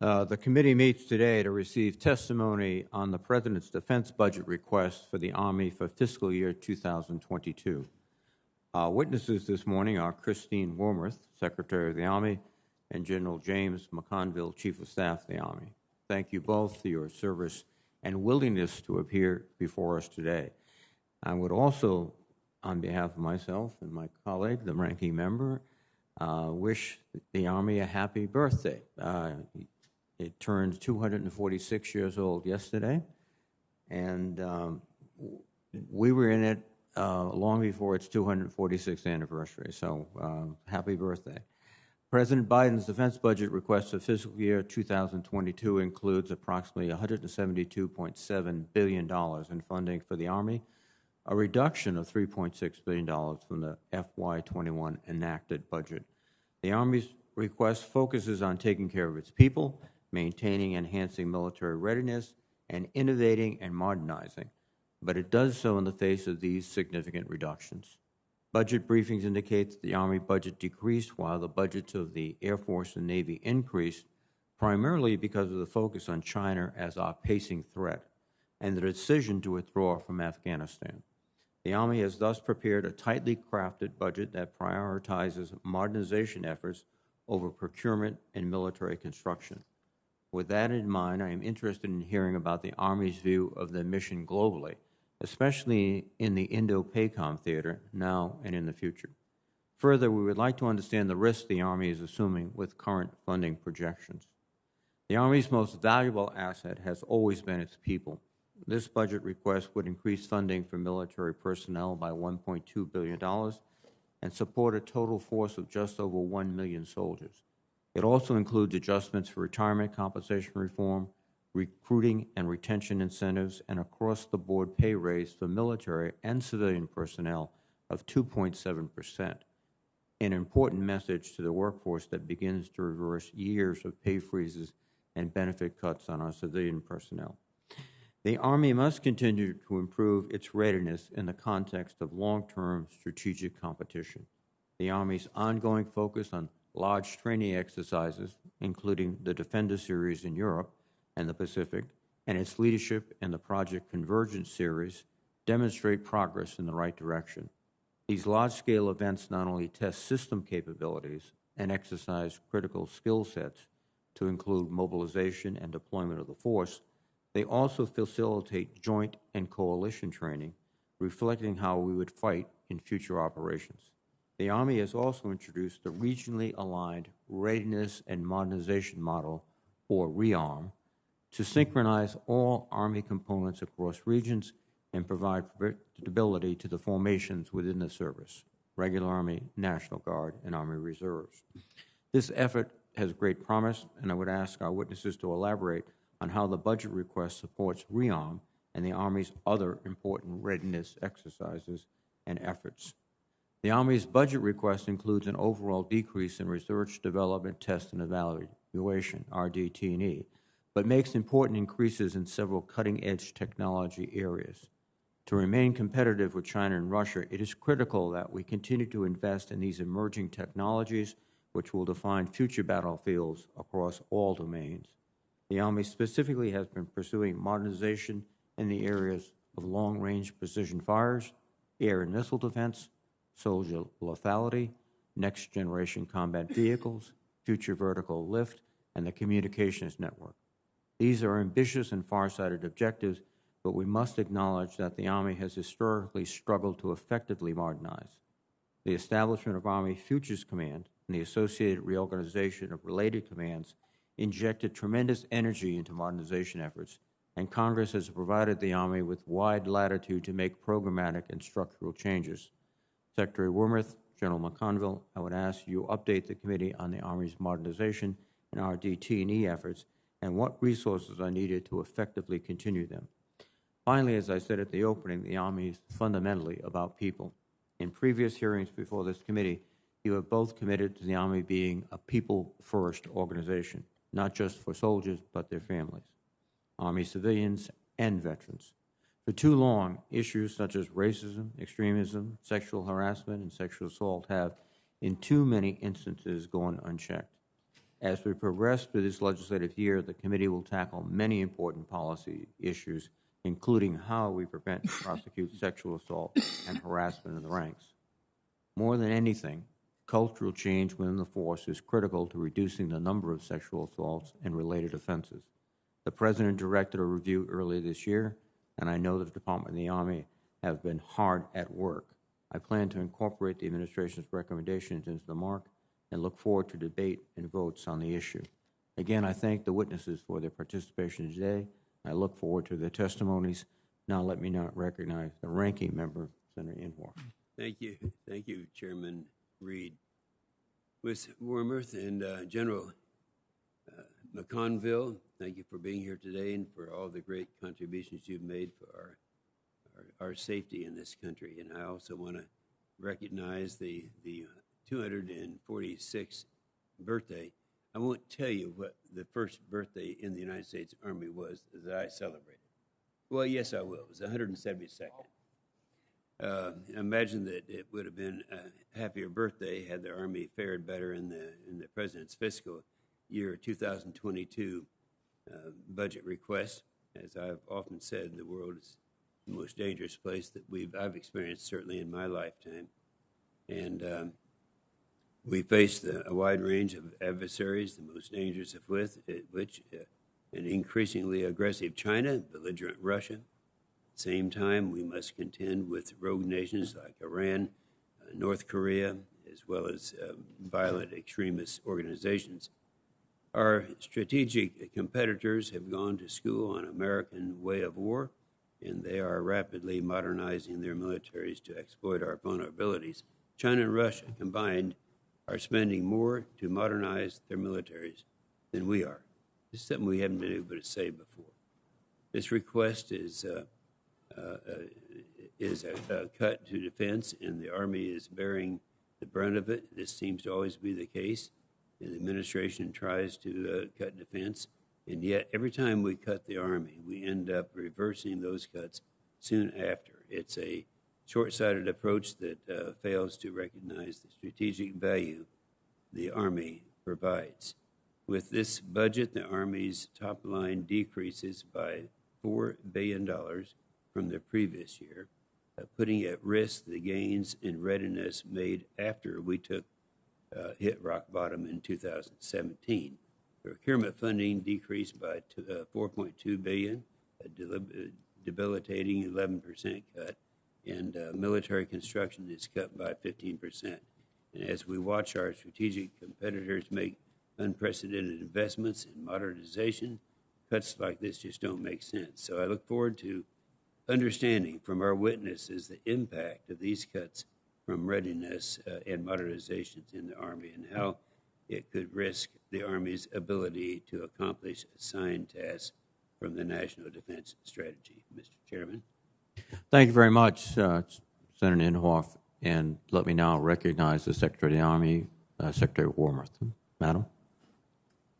The committee meets today to receive testimony on the President's defense budget request for the Army for fiscal year 2022. Witnesses this morning are Christine Wormuth, Secretary of the Army, and General James McConville, Chief of Staff of the Army. Thank you both for your service and willingness to appear before us today. I would also, on behalf of myself and my colleague, the ranking member, wish the Army a happy birthday. It turned 246 years old yesterday, and we were in it long before its 246th anniversary, so happy birthday. President Biden's defense budget request for fiscal year 2022 includes approximately $172.7 billion in funding for the Army, a reduction of $3.6 billion from the FY21 enacted budget. The Army's request focuses on taking care of its people, maintaining and enhancing military readiness, and innovating and modernizing, but it does so in the face of these significant reductions. Budget briefings indicate that the Army budget decreased while the budgets of the Air Force and Navy increased, primarily because of the focus on China as our pacing threat and the decision to withdraw from Afghanistan. The Army has thus prepared a tightly crafted budget that prioritizes modernization efforts over procurement and military construction. With that in mind, I am interested in hearing about the Army's view of the mission globally, especially in the Indo-Pacific theater, now and in the future. Further, we would like to understand the risks the Army is assuming with current funding projections. The Army's most valuable asset has always been its people. This budget request would increase funding for military personnel by $1.2 billion and support a total force of just over 1 million soldiers. It also includes adjustments for retirement compensation reform, recruiting and retention incentives, and across-the-board pay raise for military and civilian personnel of 2.7%, an important message to the workforce that begins to reverse years of pay freezes and benefit cuts on our civilian personnel. The Army must continue to improve its readiness in the context of long-term strategic competition. The Army's ongoing focus on large training exercises, including the Defender Series in Europe and the Pacific, and its leadership in the Project Convergence series demonstrate progress in the right direction. These large-scale events not only test system capabilities and exercise critical skill sets to include mobilization and deployment of the force, they also facilitate joint and coalition training, reflecting how we would fight in future operations. The Army has also introduced the Regionally Aligned Readiness and Modernization Model, or REARM, to synchronize all Army components across regions and provide predictability to the formations within the service, Regular Army, National Guard, and Army Reserves. This effort has great promise, and I would ask our witnesses to elaborate on how the budget request supports REARM and the Army's other important readiness exercises and efforts. The Army's budget request includes an overall decrease in research, development, test, and evaluation, RDT&E, but makes important increases in several cutting-edge technology areas. To remain competitive with China and Russia, it is critical that we continue to invest in these emerging technologies, which will define future battlefields across all domains. The Army specifically has been pursuing modernization in the areas of long-range precision fires, air and missile defense, soldier lethality, next-generation combat vehicles, future vertical lift, and the communications network. These are ambitious and far-sighted objectives, but we must acknowledge that the Army has historically struggled to effectively modernize. The establishment of Army Futures Command and the associated reorganization of related commands injected tremendous energy into modernization efforts, and Congress has provided the Army with wide latitude to make programmatic and structural changes. Secretary Wormuth, General McConville, I would ask you update the committee on the Army's modernization and RDT&E efforts and what resources are needed to effectively continue them. Finally, as I said at the opening, the Army is fundamentally about people. In previous hearings before this committee, you have both committed to the Army being a people-first organization, not just for soldiers, but their families, Army civilians and veterans. For too long, issues such as racism, extremism, sexual harassment, and sexual assault have, in too many instances, gone unchecked. As we progress through this legislative year, the committee will tackle many important policy issues, including how we prevent and prosecute sexual assault and harassment in the ranks. More than anything, cultural change within the force is critical to reducing the number of sexual assaults and related offenses. The President directed a review earlier this year, and I know that the Department of the Army have been hard at work. I plan to incorporate the administration's recommendations into the mark and look forward to debate and votes on the issue. Again, I thank the witnesses for their participation today. I look forward to their testimonies. Now let me recognize the ranking member, Senator Inhofe. Thank you. Thank you, Chairman Reed. Ms. Wormuth and General McConville, thank you for being here today and for all the great contributions you've made for our safety in this country. And I also want to recognize the 246th birthday. I won't tell you what the first birthday in the United States Army was that I celebrated. Well, yes, I will. It was 172nd. Imagine that it would have been a happier birthday had the Army fared better in the President's fiscal year 2022 budget request. As I've often said, the world is the most dangerous place that I've experienced, certainly in my lifetime. And we faced a wide range of adversaries, the most dangerous of which an increasingly aggressive China, belligerent Russia. At the same time, we must contend with rogue nations like Iran, North Korea, as well as violent extremist organizations. Our strategic competitors have gone to school on American way of war, and they are rapidly modernizing their militaries to exploit our vulnerabilities. China and Russia combined are spending more to modernize their militaries than we are. This is something we haven't been able to say before. This request is a cut to defense, and the Army is bearing the brunt of it. This seems to always be the case. And the administration tries to cut defense, and yet every time we cut the Army, we end up reversing those cuts soon after. It's a short-sighted approach that fails to recognize the strategic value the Army provides. With this budget, the Army's top line decreases by $4 billion from the previous year, putting at risk the gains in readiness made after we hit rock bottom in 2017. Procurement funding decreased by $4.2 billion, a debilitating 11% cut, and military construction is cut by 15%. And as we watch our strategic competitors make unprecedented investments in modernization, cuts like this just don't make sense. So I look forward to understanding from our witnesses the impact of these cuts from readiness and modernizations in the Army and how it could risk the Army's ability to accomplish assigned tasks from the National Defense Strategy. Mr. Chairman. Thank you very much, Senator Inhofe. And let me now recognize the Secretary of the Army, Secretary Wormuth. Madam.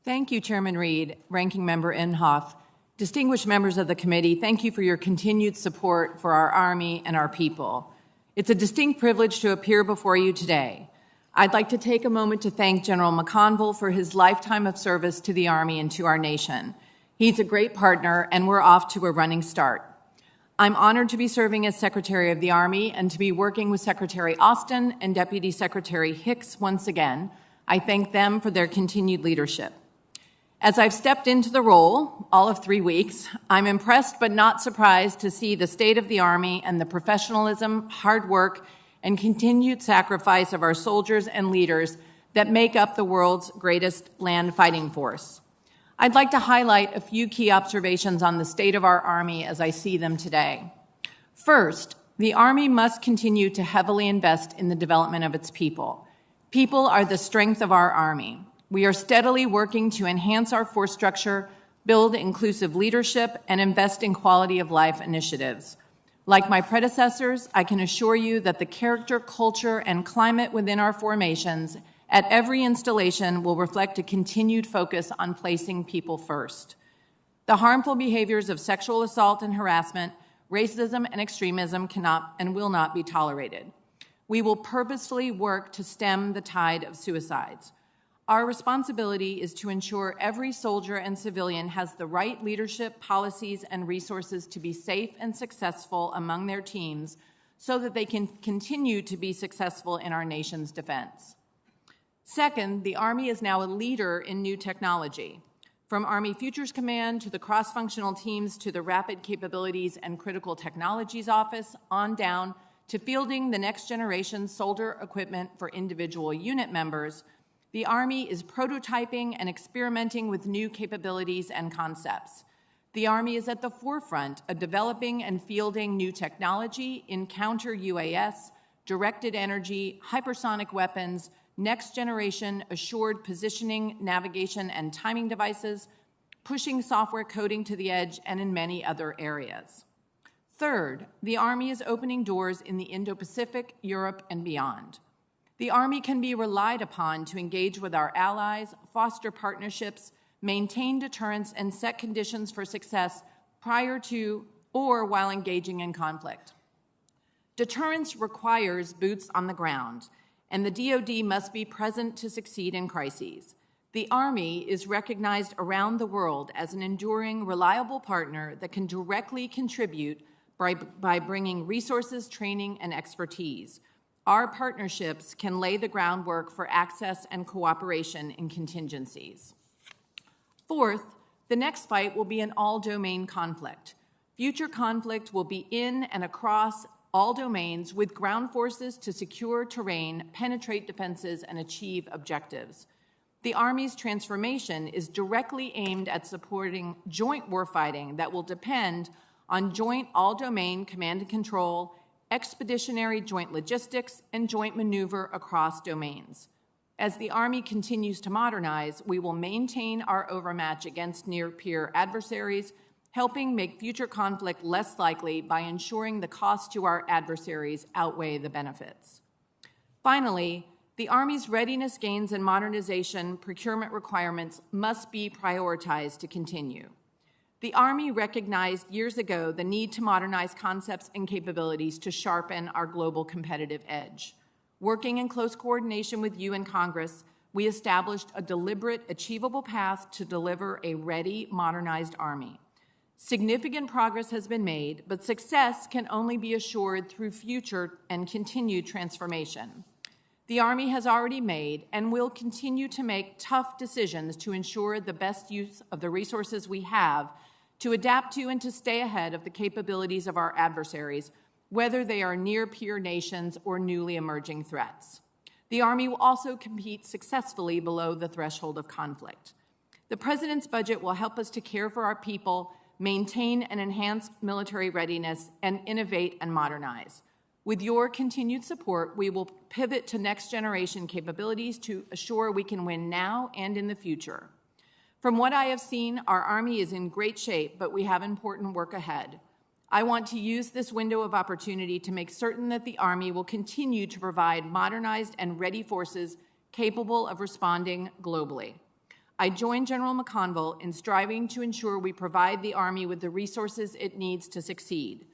Thank you, Chairman Reed, Ranking Member Inhofe. Distinguished members of the committee, thank you for your continued support for our Army and our people. It's a distinct privilege to appear before you today. I'd like to take a moment to thank General McConville for his lifetime of service to the Army and to our nation. He's a great partner, and we're off to a running start. I'm honored to be serving as Secretary of the Army and to be working with Secretary Austin and Deputy Secretary Hicks once again. I thank them for their continued leadership. As I've stepped into the role, all of 3 weeks, I'm impressed but not surprised to see the state of the Army and the professionalism, hard work, and continued sacrifice of our soldiers and leaders that make up the world's greatest land fighting force. I'd like to highlight a few key observations on the state of our Army as I see them today. First, the Army must continue to heavily invest in the development of its people. People are the strength of our Army. We are steadily working to enhance our force structure, build inclusive leadership, and invest in quality of life initiatives. Like my predecessors, I can assure you that the character, culture, and climate within our formations at every installation will reflect a continued focus on placing people first. The harmful behaviors of sexual assault and harassment, racism, and extremism cannot and will not be tolerated. We will purposefully work to stem the tide of suicides. Our responsibility is to ensure every soldier and civilian has the right leadership, policies, and resources to be safe and successful among their teams so that they can continue to be successful in our nation's defense. Second, the Army is now a leader in new technology. From Army Futures Command to the cross-functional teams to the Rapid Capabilities and Critical Technologies Office, on down to fielding the next generation soldier equipment for individual unit members, the Army is prototyping and experimenting with new capabilities and concepts. The Army is at the forefront of developing and fielding new technology in counter-UAS, directed energy, hypersonic weapons, next-generation assured positioning, navigation, and timing devices, pushing software coding to the edge, and in many other areas. Third, the Army is opening doors in the Indo-Pacific, Europe, and beyond. The Army can be relied upon to engage with our allies, foster partnerships, maintain deterrence, and set conditions for success prior to or while engaging in conflict. Deterrence requires boots on the ground, and the DoD must be present to succeed in crises. The Army is recognized around the world as an enduring, reliable partner that can directly contribute by bringing resources, training, and expertise. Our partnerships can lay the groundwork for access and cooperation in contingencies. Fourth, the next fight will be an all-domain conflict. Future conflict will be in and across all domains with ground forces to secure terrain, penetrate defenses, and achieve objectives. The Army's transformation is directly aimed at supporting joint warfighting that will depend on joint all-domain command and control, expeditionary joint logistics, and joint maneuver across domains. As the Army continues to modernize, we will maintain our overmatch against near-peer adversaries, helping make future conflict less likely by ensuring the costs to our adversaries outweigh the benefits. Finally, the Army's readiness gains and modernization procurement requirements must be prioritized to continue. The Army recognized years ago the need to modernize concepts and capabilities to sharpen our global competitive edge. Working in close coordination with you and Congress, we established a deliberate, achievable path to deliver a ready, modernized Army. Significant progress has been made, but success can only be assured through future and continued transformation. The Army has already made and will continue to make tough decisions to ensure the best use of the resources we have to adapt to and to stay ahead of the capabilities of our adversaries, whether they are near-peer nations or newly emerging threats. The Army will also compete successfully below the threshold of conflict. The President's budget will help us to care for our people, maintain and enhance military readiness, and innovate and modernize. With your continued support, we will pivot to next-generation capabilities to assure we can win now and in the future. From what I have seen, our Army is in great shape, but we have important work ahead. I want to use this window of opportunity to make certain that the Army will continue to provide modernized and ready forces capable of responding globally. I join General McConville in striving to ensure we provide the Army with the resources it needs to succeed.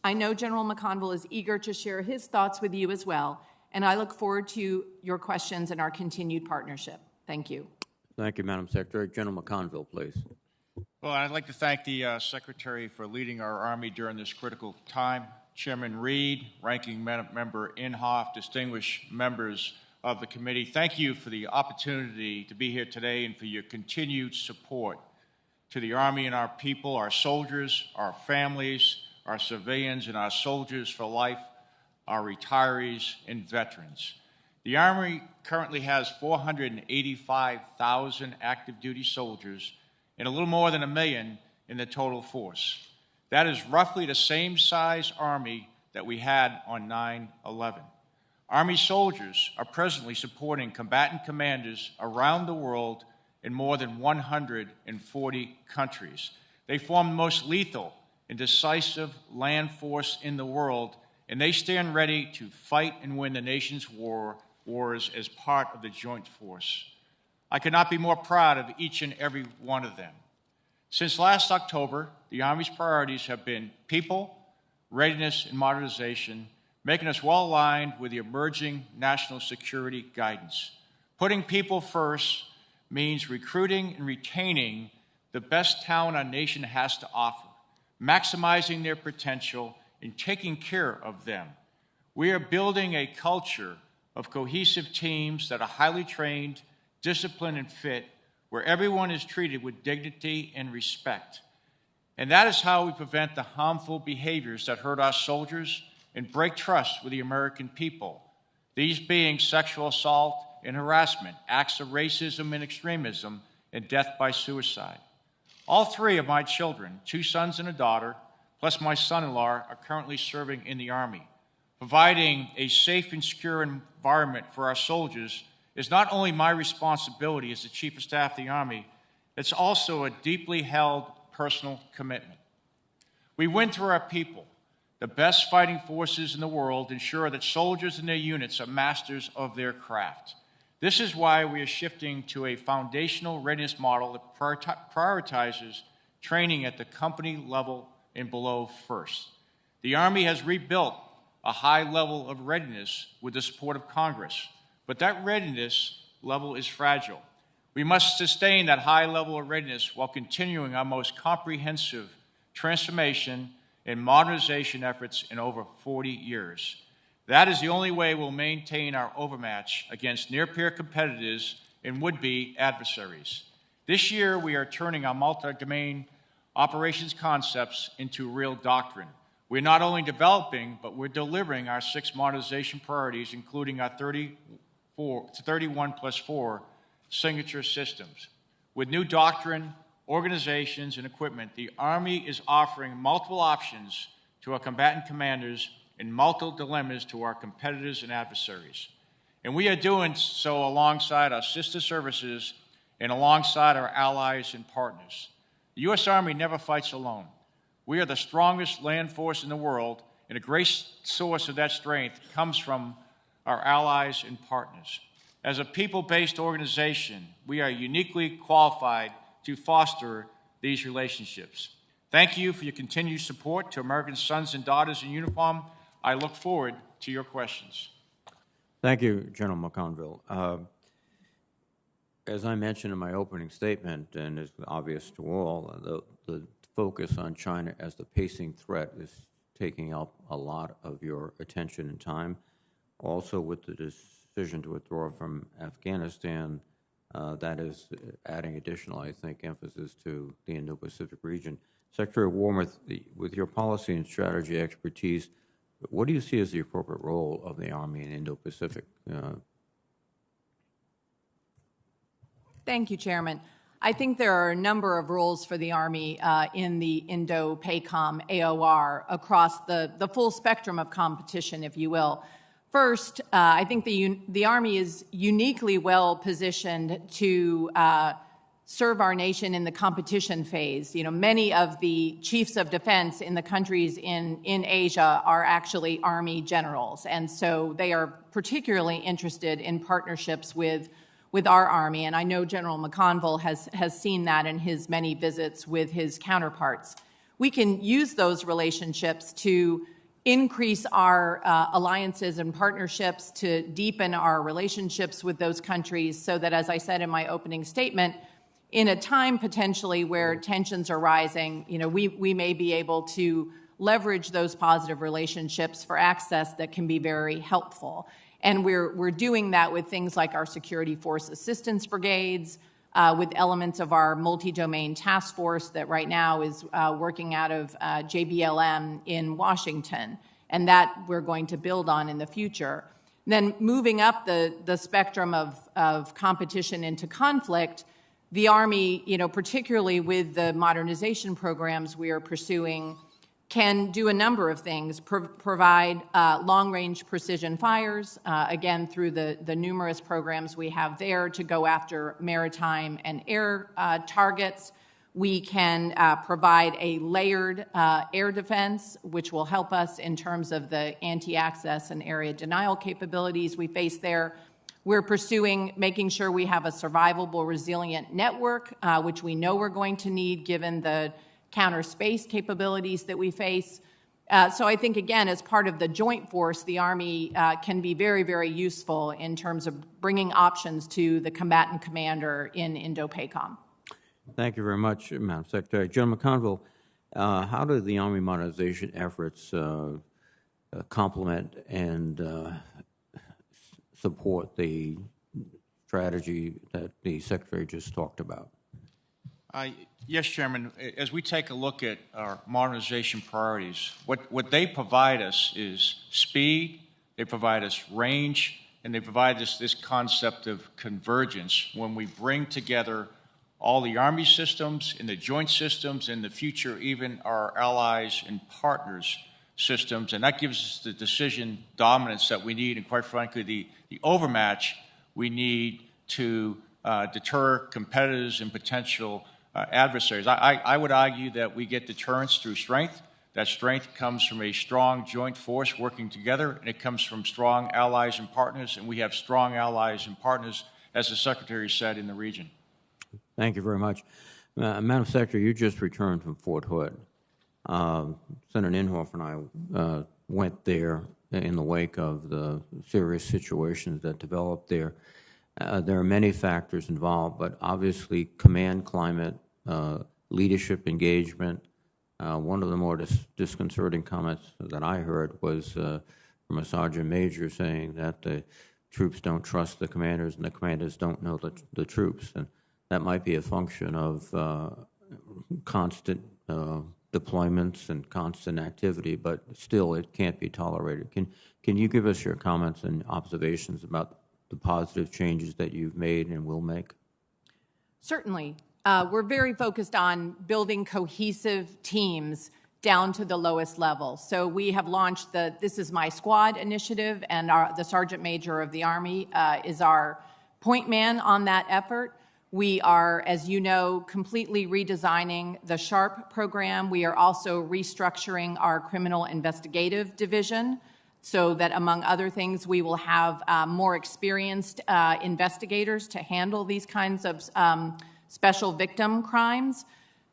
I know General McConville is eager to share his thoughts with you as well, and I look forward to your questions and our continued partnership. Thank you. Thank you, Madam Secretary. General McConville, please. Well, I'd like to thank the Secretary for leading our Army during this critical time. Chairman Reed, Ranking Member Inhofe, distinguished members of the committee, thank you for the opportunity to be here today and for your continued support to the Army and our people, our soldiers, our families, our civilians, and our soldiers for life, our retirees and veterans. The Army currently has 485,000 active duty soldiers and a little more than 1 million in the total force. That is roughly the same size Army that we had on 9/11. Army soldiers are presently supporting combatant commanders around the world in more than 140 countries. They form the most lethal and decisive land force in the world, and they stand ready to fight and win the nation's wars as part of the joint force. I could not be more proud of each and every one of them. Since last October, the Army's priorities have been people, readiness, and modernization, making us well aligned with the emerging national security guidance. Putting people first means recruiting and retaining the best talent our nation has to offer, maximizing their potential and taking care of them. We are building a culture of cohesive teams that are highly trained, disciplined, and fit, where everyone is treated with dignity and respect. And that is how we prevent the harmful behaviors that hurt our soldiers and break trust with the American people. These being sexual assault and harassment, acts of racism and extremism, and death by suicide. All three of my children, 2 sons and a daughter, plus my son-in-law, are currently serving in the Army. Providing a safe and secure environment for our soldiers is not only my responsibility as the Chief of Staff of the Army, it's also a deeply held personal commitment. We win through our people. The best fighting forces in the world ensure that soldiers and their units are masters of their craft. This is why we are shifting to a foundational readiness model that prioritizes training at the company level and below first. The Army has rebuilt a high level of readiness with the support of Congress, but that readiness level is fragile. We must sustain that high level of readiness while continuing our most comprehensive transformation and modernization efforts in over 40 years. That is the only way we'll maintain our overmatch against near-peer competitors and would-be adversaries. This year, we are turning our multi-domain operations concepts into real doctrine. We're not only developing, but we're delivering our 6 modernization priorities, including our 31+4 signature systems. With new doctrine, organizations, and equipment, the Army is offering multiple options to our combatant commanders and multiple dilemmas to our competitors and adversaries. And we are doing so alongside our sister services and alongside our allies and partners. The U.S. Army never fights alone. We are the strongest land force in the world, and a great source of that strength comes from our allies and partners. As a people-based organization, we are uniquely qualified to foster these relationships. Thank you for your continued support to American sons and daughters in uniform. I look forward to your questions. Thank you, General McConville. As I mentioned in my opening statement, and it's obvious to all, the focus on China as the pacing threat is taking up a lot of your attention and time. Also, with the decision to withdraw from Afghanistan, that is adding additional, I think, emphasis to the Indo-Pacific region. Secretary Wormuth, with your policy and strategy expertise, what do you see as the appropriate role of the Army in Indo-Pacific? Thank you, Chairman. I think there are a number of roles for the Army in the Indo-PACOM AOR across the full spectrum of competition, if you will. First, I think the Army is uniquely well positioned to serve our nation in the competition phase. You know, many of the chiefs of defense in the countries in Asia are actually Army generals, and so they are particularly interested in partnerships with our Army, and I know General McConville has seen that in his many visits with his counterparts. We can use those relationships to increase our alliances and partnerships, to deepen our relationships with those countries so that, as I said in my opening statement, in a time potentially where tensions are rising, you know, we may be able to leverage those positive relationships for access that can be very helpful. And we're doing that with things like our security force assistance brigades, with elements of our multi-domain task force that right now is working out of JBLM in Washington, and that we're going to build on in the future. Then moving up the spectrum of competition into conflict, the Army, you know, particularly with the modernization programs we are pursuing, can do a number of things, provide long-range precision fires, again, through the numerous programs we have there to go after maritime and air targets. We can provide a layered air defense, which will help us in terms of the anti-access and area denial capabilities we face there. We're pursuing making sure we have a survivable, resilient network, which we know we're going to need given the counter space capabilities that we face. So I think, again, as part of the joint force, the Army can be very, very useful in terms of bringing options to the combatant commander in Indo-PACOM. Thank you very much, Madam Secretary. General McConville, how do the Army modernization efforts complement and support the strategy that the Secretary just talked about? Yes, Chairman. As we take a look at our modernization priorities, what they provide us is speed, they provide us range, and they provide us this concept of convergence when we bring together all the Army systems and the joint systems, in the future even our allies and partners systems, and that gives us the decision dominance that we need, and quite frankly the overmatch we need to deter competitors and potential adversaries. I would argue that we get deterrence through strength. That strength comes from a strong joint force working together, and it comes from strong allies and partners, and we have strong allies and partners, as the Secretary said, in the region. Thank you very much. Madam Secretary, you just returned from Fort Hood. Senator Inhofe and I went there in the wake of the serious situations that developed there. There are many factors involved, but obviously command climate, leadership engagement. One of the more disconcerting comments that I heard was from a sergeant major saying that the troops don't trust the commanders and the commanders don't know the troops. And that might be a function of constant deployments and constant activity, but still it can't be tolerated. Can you give us your comments and observations about the positive changes that you've made and will make? Certainly. We're very focused on building cohesive teams down to the lowest level. So we have launched the This Is My Squad initiative, and the Sergeant Major of the Army is our point man on that effort. We are, as you know, completely redesigning the SHARP program. We are also restructuring our criminal investigative division so that, among other things, we will have more experienced investigators to handle these kinds of special victim crimes.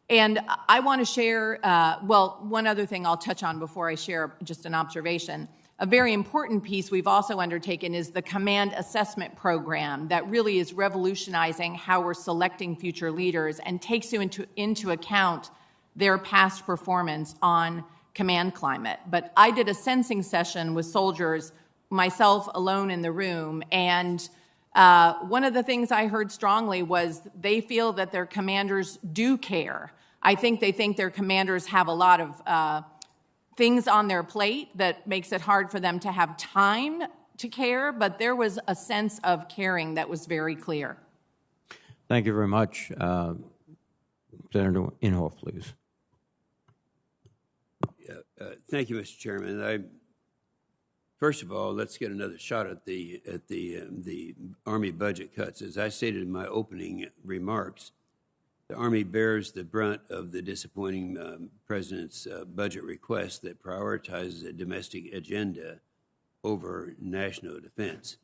And I want to share, one other thing I'll touch on before I share just an observation. A very important piece we've also undertaken is the command assessment program that really is revolutionizing how we're selecting future leaders and takes into account their past performance on command climate. But I did a sensing session with soldiers, myself alone in the room, and one of the things I heard strongly was they feel that their commanders do care. I think they think their commanders have a lot of things on their plate that makes it hard for them to have time to care, but there was a sense of caring that was very clear. Thank you very much. Senator Inhofe, please. Thank you, Mr. Chairman. First of all, let's get another shot at the Army budget cuts. As I stated in my opening remarks, the Army bears the brunt of the disappointing President's budget request that prioritizes a domestic agenda over national defense.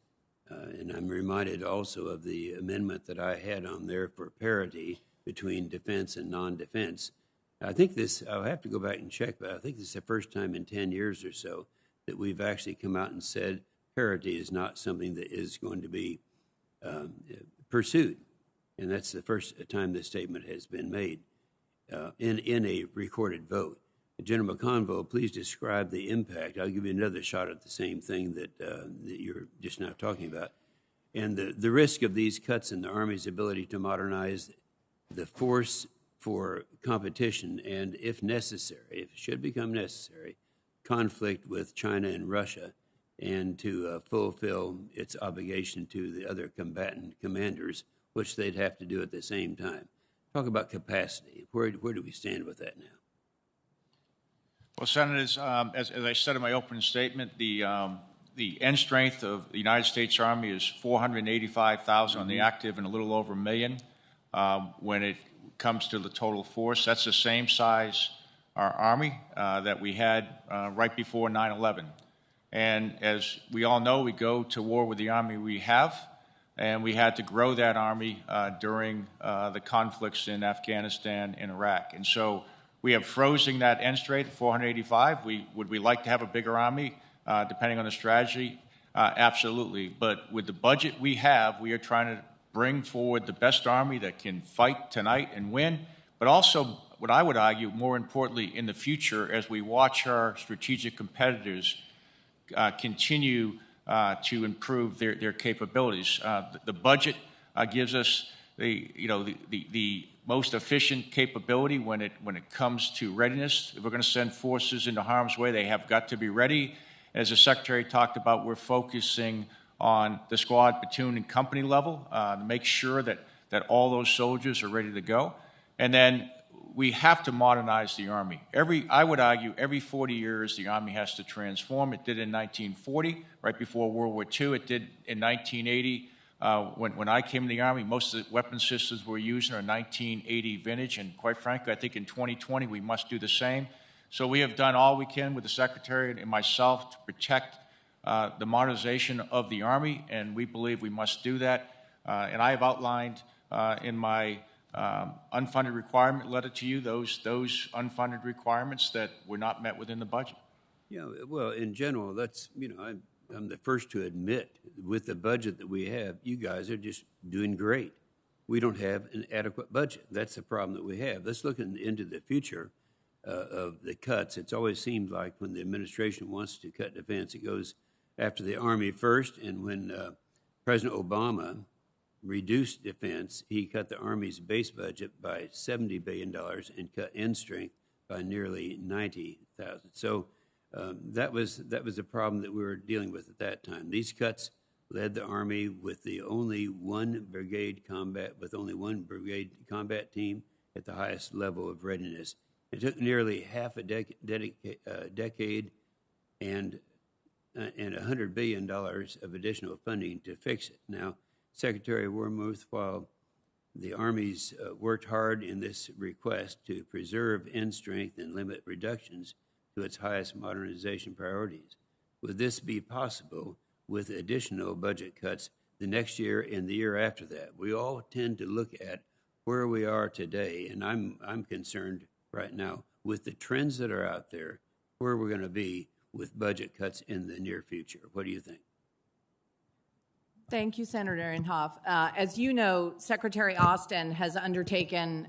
And I'm reminded also of the amendment that I had on there for parity between defense and non-defense. I think this, I'll have to go back and check, but I think this is the first time in 10 years or so that we've actually come out and said parity is not something that is going to be pursued. And that's the first time this statement has been made in a recorded vote. General McConville, please describe the impact. I'll give you another shot at the same thing that you're just now talking about. And the risk of these cuts in the Army's ability to modernize the force for competition and, if necessary, if it should become necessary, conflict with China and Russia, and to fulfill its obligation to the other combatant commanders, which they'd have to do at the same time. Talk about capacity. Where do we stand with that now? Well, Senators, as I said in my opening statement, the end strength of the United States Army is 485,000 on the active and a little over 1 million. When it comes to the total force, that's the same size our Army that we had right before 9/11. And as we all know, we go to war with the Army we have, and we had to grow that Army during the conflicts in Afghanistan and Iraq. And so We have frozen that end rate at 485. Would we like to have a bigger Army, depending on the strategy? Absolutely. But with the budget we have, we are trying to bring forward the best Army that can fight tonight and win, but also, what I would argue, more importantly, in the future, as we watch our strategic competitors continue to improve their capabilities. The budget gives us the most efficient capability when it comes to readiness. If we're going to send forces into harm's way, they have got to be ready. As the Secretary talked about, we're focusing on the squad, platoon, and company level to make sure that all those soldiers are ready to go. And then we have to modernize the Army. I would argue every 40 years the Army has to transform. It did in 1940, right before World War II. It did in 1980. When I came to the Army, most of the weapon systems we're using are 1980 vintage, and quite frankly, I think in 2020 we must do the same. So we have done all we can with the Secretary and myself to protect the modernization of the Army, and we believe we must do that. And I have outlined in my unfunded requirement letter to you those unfunded requirements that were not met within the budget. Yeah, well, in general, that's, I'm the first to admit, with the budget that we have, you guys are just doing great. We don't have an adequate budget. That's the problem that we have. Let's look into the future of the cuts. It's always seemed like when the administration wants to cut defense, it goes after the Army first, and when President Obama reduced defense, he cut the Army's base budget by $70 billion and cut end strength by nearly $90,000. So that was a problem that we were dealing with at that time. These cuts led the Army with only one brigade combat team at the highest level of readiness. It took nearly half a decade and $100 billion of additional funding to fix it. Now, Secretary Wormuth, while the Army's worked hard in this request to preserve end strength and limit reductions to its highest modernization priorities, would this be possible with additional budget cuts the next year and the year after that? We all tend to look at where we are today, and I'm concerned right now with the trends that are out there, where we're going to be with budget cuts in the near future. What do you think? Thank you, Senator Inhofe. As you know, Secretary Austin has undertaken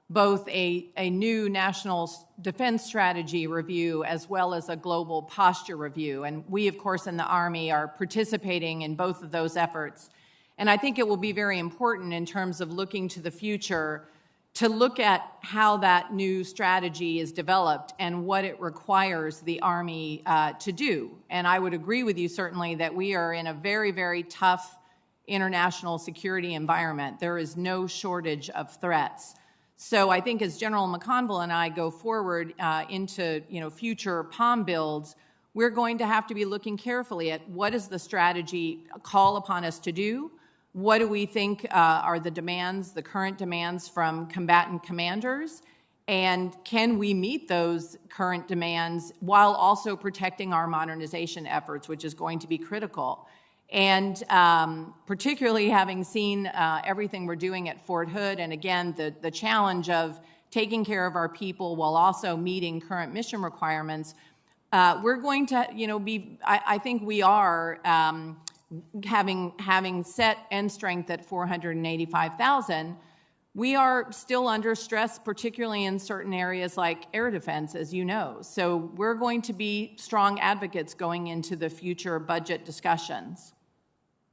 both a new national defense strategy review as well as a global posture review. And we, of course, in the Army are participating in both of those efforts. And I think it will be very important in terms of looking to the future to look at how that new strategy is developed and what it requires the Army to do. And I would agree with you certainly that we are in a very, very tough international security environment. There is no shortage of threats. So I think as General McConville and I go forward into future POM builds, we're going to have to be looking carefully at what does the strategy call upon us to do. What do we think are the demands, the current demands from combatant commanders? And can we meet those current demands while also protecting our modernization efforts, which is going to be critical? And particularly having seen everything we're doing at Fort Hood, and again, the challenge of taking care of our people while also meeting current mission requirements, we're going to, I think we are, having set end strength at 485,000, we are still under stress, particularly in certain areas like air defense, as you know. So we're going to be strong advocates going into the future budget discussions.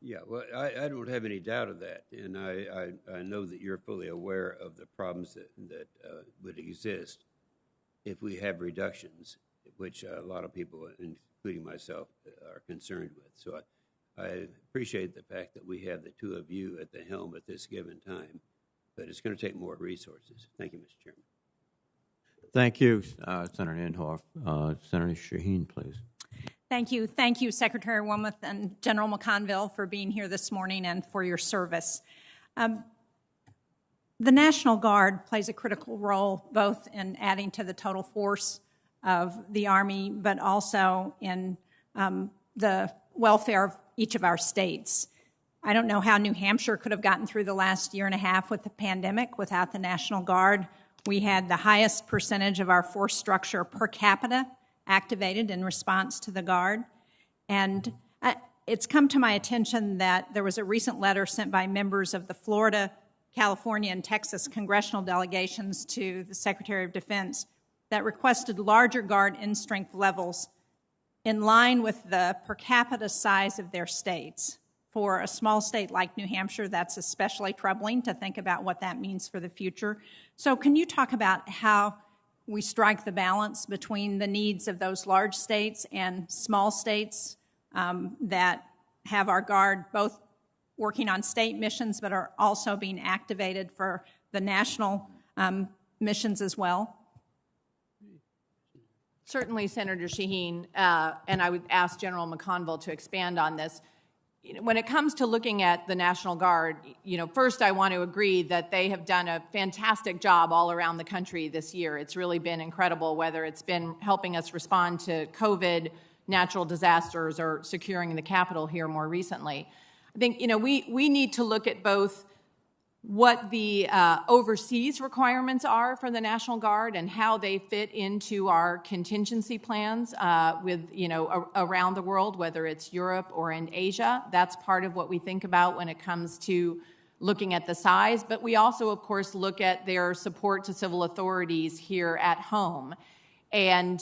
Yeah, well, I don't have any doubt of that, and I know that you're fully aware of the problems that would exist if we have reductions, which a lot of people, including myself, are concerned with. So I appreciate the fact that we have the two of you at the helm at this given time, but it's going to take more resources. Thank you, Mr. Chairman. Thank you, Senator Inhofe. Senator Shaheen, please. Thank you. Thank you, Secretary Wormuth and General McConville, for being here this morning and for your service. The National Guard plays a critical role both in adding to the total force of the Army, but also in the welfare of each of our states. I don't know how New Hampshire could have gotten through the last year and a half with the pandemic without the National Guard We had the highest percentage of our force structure per capita activated in response to the Guard. And it's come to my attention that there was a recent letter sent by members of the Florida, California, and Texas congressional delegations to the Secretary of Defense that requested larger Guard in-strength levels in line with the per capita size of their states. For a small state like New Hampshire, that's especially troubling to think about what that means for the future. So can you talk about how we strike the balance between the needs of those large states and small states that have our Guard both working on state missions but are also being activated for the national missions as well? Certainly, Senator Shaheen, and I would ask General McConville to expand on this. When it comes to looking at the National Guard, first I want to agree that they have done a fantastic job all around the country this year. It's really been incredible, whether it's been helping us respond to COVID, natural disasters, or securing the Capitol here more recently. I think, we need to look at both what the overseas requirements are for the National Guard and how they fit into our contingency plans around the world, whether it's Europe or in Asia. That's part of what we think about when it comes to looking at the size. But we also, of course, look at their support to civil authorities here at home and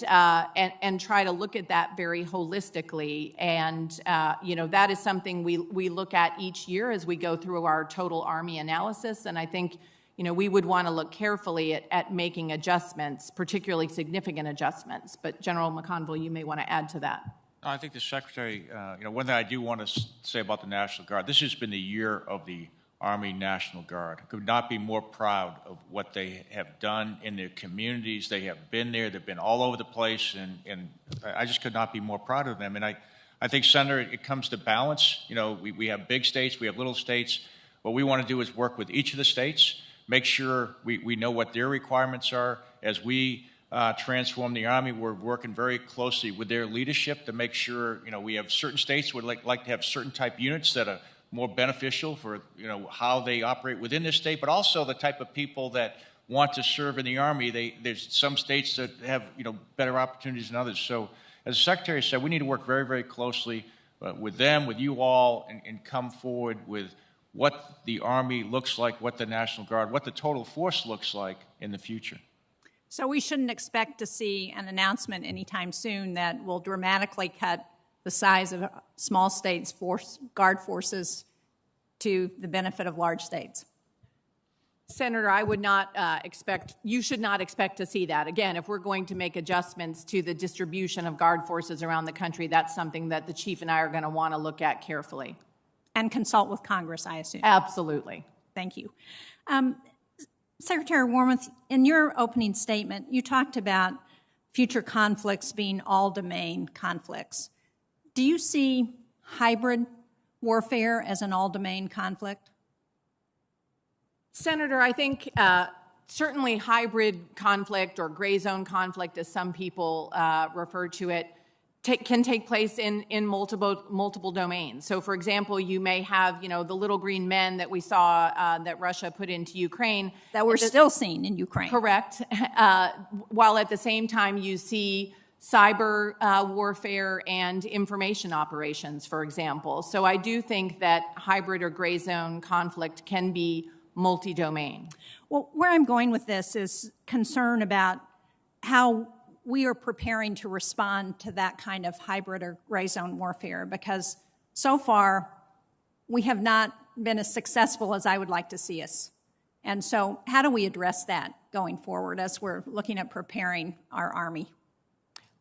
try to look at that very holistically. And, that is something we look at each year as we go through our total Army analysis. And I think, we would want to look carefully at making adjustments, particularly significant adjustments. But General McConville, you may want to add to that. I think the Secretary, one thing I do want to say about the National Guard, this has been the year of the Army National Guard. I could not be more proud of what they have done in their communities. They have been there. They've been all over the place, and I just could not be more proud of them. And I think, Senator, it comes to balance. We have big states. We have little states. What we want to do is work with each of the states, make sure we know what their requirements are. As we transform the Army, we're working very closely with their leadership to make sure, we have certain states would like to have certain type units that are more beneficial for how they operate within their state, but also the type of people that want to serve in the Army. There's some states that have better opportunities than others. So, as the Secretary said, we need to work very, very closely with them, with you all, and come forward with what the Army looks like, what the National Guard, what the total force looks like in the future. So we shouldn't expect to see an announcement anytime soon that will dramatically cut the size of small states' Guard forces to the benefit of large states. Senator, I would not you should not expect to see that. Again, if we're going to make adjustments to the distribution of Guard forces around the country, that's something that the Chief and I are going to want to look at carefully. And consult with Congress, I assume. Absolutely. Thank you. Secretary Wormuth, in your opening statement, you talked about future conflicts being all-domain conflicts. Do you see hybrid warfare as an all-domain conflict? Senator, I think certainly hybrid conflict or gray zone conflict, as some people refer to it, can take place in multiple domains. So, for example, you may have, the little green men that we saw that Russia put into Ukraine. That we're still seeing in Ukraine. Correct. While at the same time you see cyber warfare and information operations, for example. So I do think that hybrid or gray zone conflict can be multi-domain. Well, where I'm going with this is concern about how we are preparing to respond to that kind of hybrid or gray zone warfare, because so far we have not been as successful as I would like to see us. And so how do we address that going forward as we're looking at preparing our Army?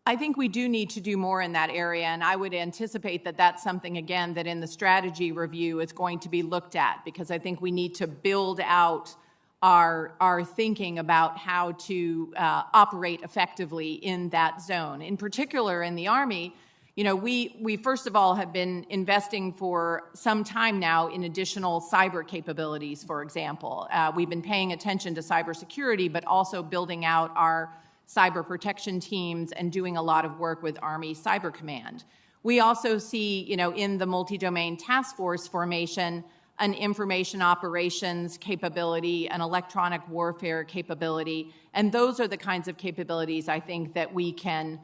I think we do need to do more in that area, and I would anticipate that that's something, again, that in the strategy review is going to be looked at, because I think we need to build out our thinking about how to operate effectively in that zone. In particular, in the Army, we first of all have been investing for some time now in additional cyber capabilities, for example. We've been paying attention to cybersecurity, but also building out our cyber protection teams and doing a lot of work with Army Cyber Command. We also see, in the multi-domain task force formation, an information operations capability, an electronic warfare capability, and those are the kinds of capabilities I think that we can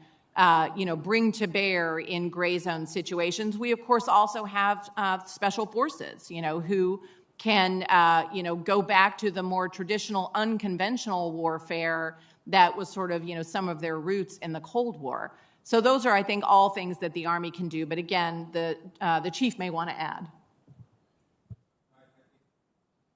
bring to bear in gray zone situations. We, of course, also have special forces, who can, go back to the more traditional, unconventional warfare that was sort of, some of their roots in the Cold War. So those are, I think, all things that the Army can do. But again, the Chief may want to add.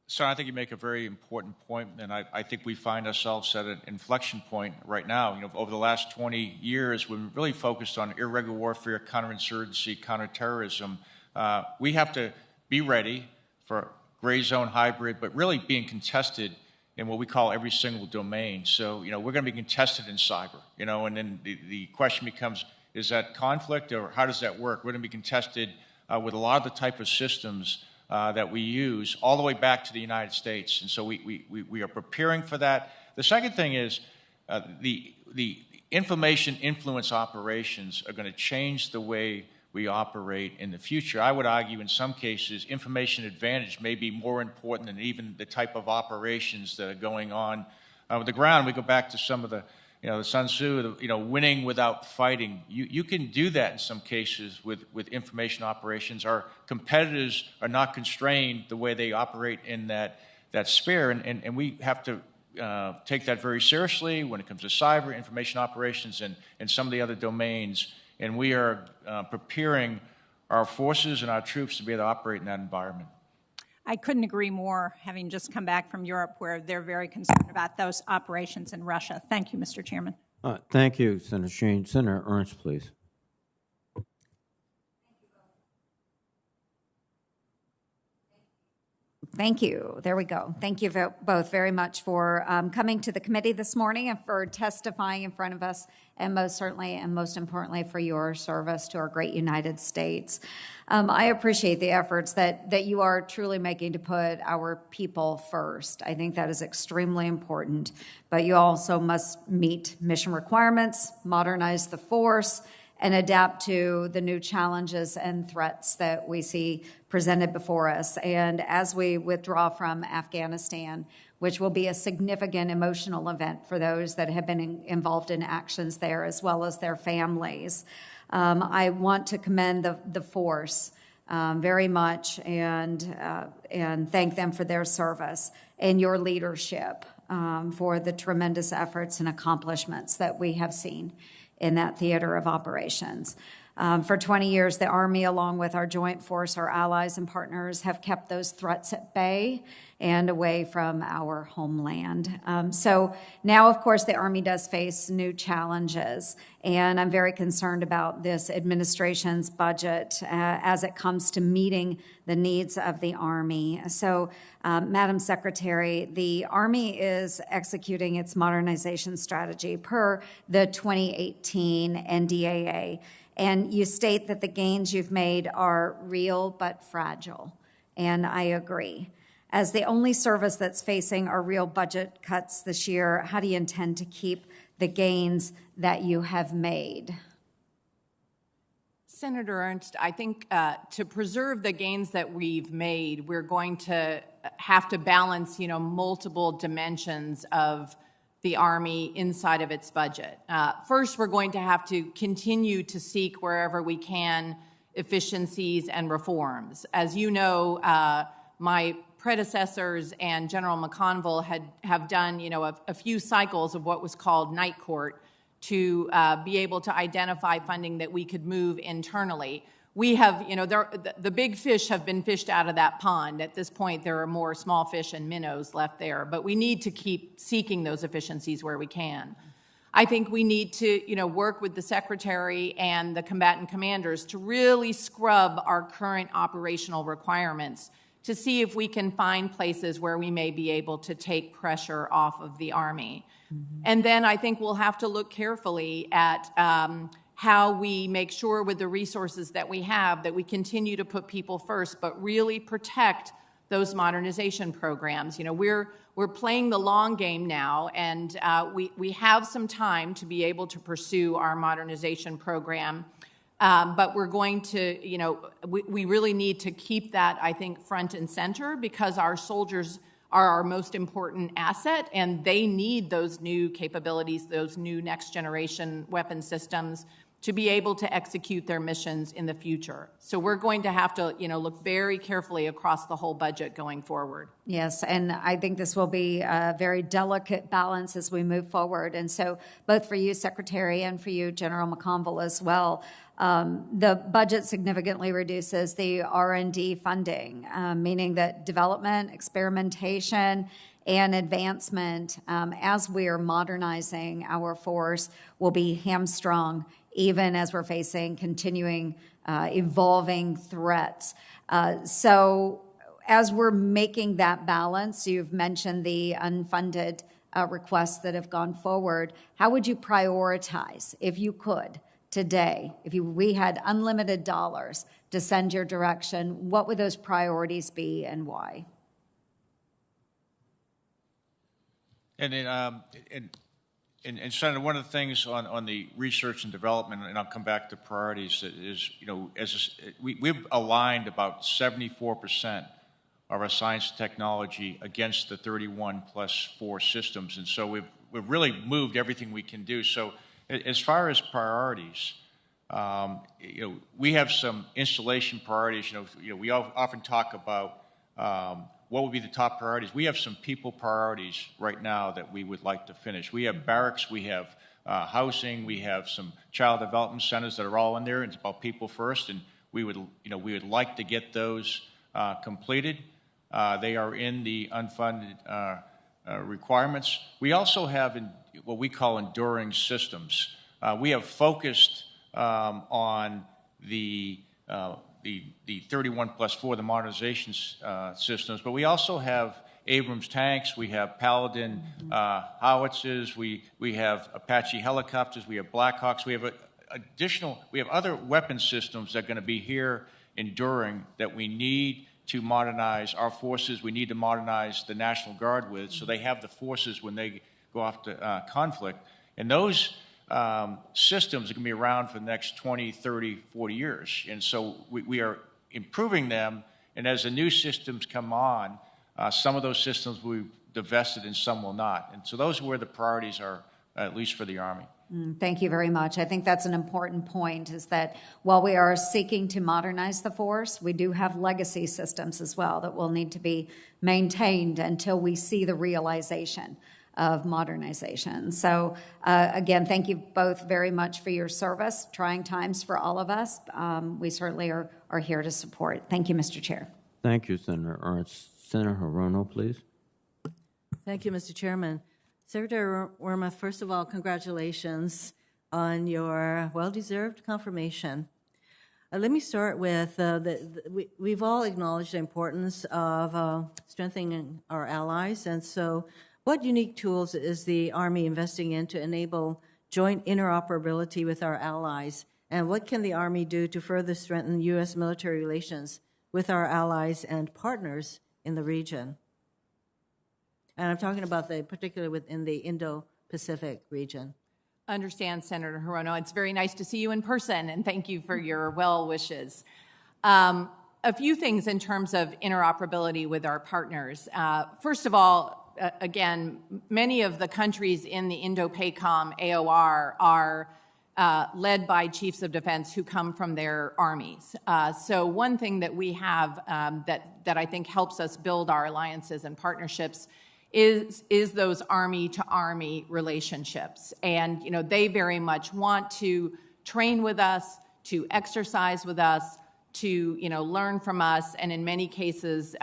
So I think you make a very important point, and I think we find ourselves at an inflection point right now. Over the last 20 years, we've really focused on irregular warfare, counterinsurgency, counterterrorism. We have to be ready for gray zone hybrid, but really being contested in what we call every single domain. So, we're going to be contested in cyber, and then the question becomes, is that conflict or how does that work? We're going to be contested with a lot of the type of systems that we use all the way back to the United States. And so we are preparing for that. The second thing is the information influence operations are going to change the way we operate in the future. I would argue in some cases information advantage may be more important than even the type of operations that are going on with the ground. We go back to some of the the Sun Tzu, winning without fighting. You can do that in some cases with information operations. Our competitors are not constrained the way they operate in that sphere, and we have to take that very seriously when it comes to cyber, information operations, and some of the other domains. And we are preparing our forces and our troops to be able to operate in that environment. I couldn't agree more, having just come back from Europe where they're very concerned about those operations in Russia. Thank you, Mr. Chairman. Thank you, Senator Sheen. Senator Ernst, please. Thank you. There we go. Thank you both very much for coming to the committee this morning and for testifying in front of us, and most certainly and most importantly for your service to our great United States. I appreciate the efforts that you are truly making to put our people first. I think that is extremely important, but you also must meet mission requirements, modernize the force, and adapt to the new challenges and threats that we see presented before us. And as we withdraw from Afghanistan, which will be a significant emotional event for those that have been involved in actions there, as well as their families, I want to commend the force very much and thank them for their service and your leadership for the tremendous efforts and accomplishments that we have seen in that theater of operations. For 20 years, the Army, along with our joint force, our allies and partners, have kept those threats at bay and away from our homeland. So now, of course, the Army does face new challenges, and I'm very concerned about this administration's budget as it comes to meeting the needs of the Army. So, Madam Secretary, the Army is executing its modernization strategy per the 2018 NDAA. And you state that the gains you've made are real but fragile, and I agree. As the only service that's facing our real budget cuts this year, how do you intend to keep the gains that you have made? Senator Ernst, I think to preserve the gains that we've made, we're going to have to balance, multiple dimensions of the Army inside of its budget. First, we're going to have to continue to seek wherever we can efficiencies and reforms. As you know, my predecessors and General McConville have done, a few cycles of what was called night court to be able to identify funding that we could move internally. We have, the big fish have been fished out of that pond. At this point, there are more small fish and minnows left there, but we need to keep seeking those efficiencies where we can. I think we need to, work with the Secretary and the combatant commanders to really scrub our current operational requirements to see if we can find places where we may be able to take pressure off of the Army. Mm-hmm. And then I think we'll have to look carefully at how we make sure with the resources that we have that we continue to put people first, but really protect those modernization programs. We're playing the long game now, and we have some time to be able to pursue our modernization program. But we're going to, we really need to keep that, I think, front and center, because our soldiers are our most important asset, and they need those new capabilities, those new next generation weapon systems to be able to execute their missions in the future. So we're going to have to, look very carefully across the whole budget going forward. Yes, and I think this will be a very delicate balance as we move forward. And so both for you, Secretary, and for you, General McConville, as well, the budget significantly reduces the R&D funding, meaning that development, experimentation, and advancement, as we are modernizing our force, will be hamstrung, even as we're facing continuing evolving threats. So as we're making that balance, you've mentioned the unfunded requests that have gone forward. How would you prioritize, if you could, today, if we had unlimited dollars to send your direction, what would those priorities be and why? And Senator, one of the things on the research and development, and I'll come back to priorities, is, we've aligned about 74% of our science and technology against the 31+4 systems. And so we've really moved everything we can do. So as far as priorities, we have some installation priorities. We often talk about what would be the top priorities. We have some people priorities right now that we would like to finish. We have barracks, we have housing, we have some child development centers that are all in there. It's about people first, and we would like to get those completed. They are in the unfunded requirements. We also have what we call enduring systems. We have focused on the 31+4, the modernization systems, but we also have Abrams tanks, we have Paladin howitzers, we have Apache helicopters, we have Blackhawks, we have other weapon systems that are going to be here enduring that we need to modernize our forces. We need to modernize the National Guard with, so they have the forces when they go off to conflict. And those systems are going to be around for the next 20, 30, 40 years. And so we are improving them, and as the new systems come on, some of those systems will be divested and some will not. And so those are where the priorities are, at least for the Army. Thank you very much. I think that's an important point, is that while we are seeking to modernize the force, we do have legacy systems as well that will need to be maintained until we see the realization of modernization. So again, thank you both very much for your service. Trying times for all of us. We certainly are here to support. Thank you, Mr. Chair. Thank you, Senator Ernst. Senator Hirono, please. Thank you, Mr. Chairman. Secretary Wormuth, first of all, congratulations on your well-deserved confirmation. Let me start with, we've all acknowledged the importance of strengthening our allies, and so what unique tools is the Army investing in to enable joint interoperability with our allies, and what can the Army do to further strengthen U.S. military relations with our allies and partners in the region? And I'm talking about particularly within the Indo-Pacific region. Understand, Senator Hirono. It's very nice to see you in person, and thank you for your well wishes. A few things in terms of interoperability with our partners. First of all, again, many of the countries in the Indo-PACOM AOR are led by chiefs of defense who come from their armies. So one thing that we have that I think helps us build our alliances and partnerships is those army-to-army relationships. And, they very much want to train with us, to exercise with us, to, learn from us, and in many cases,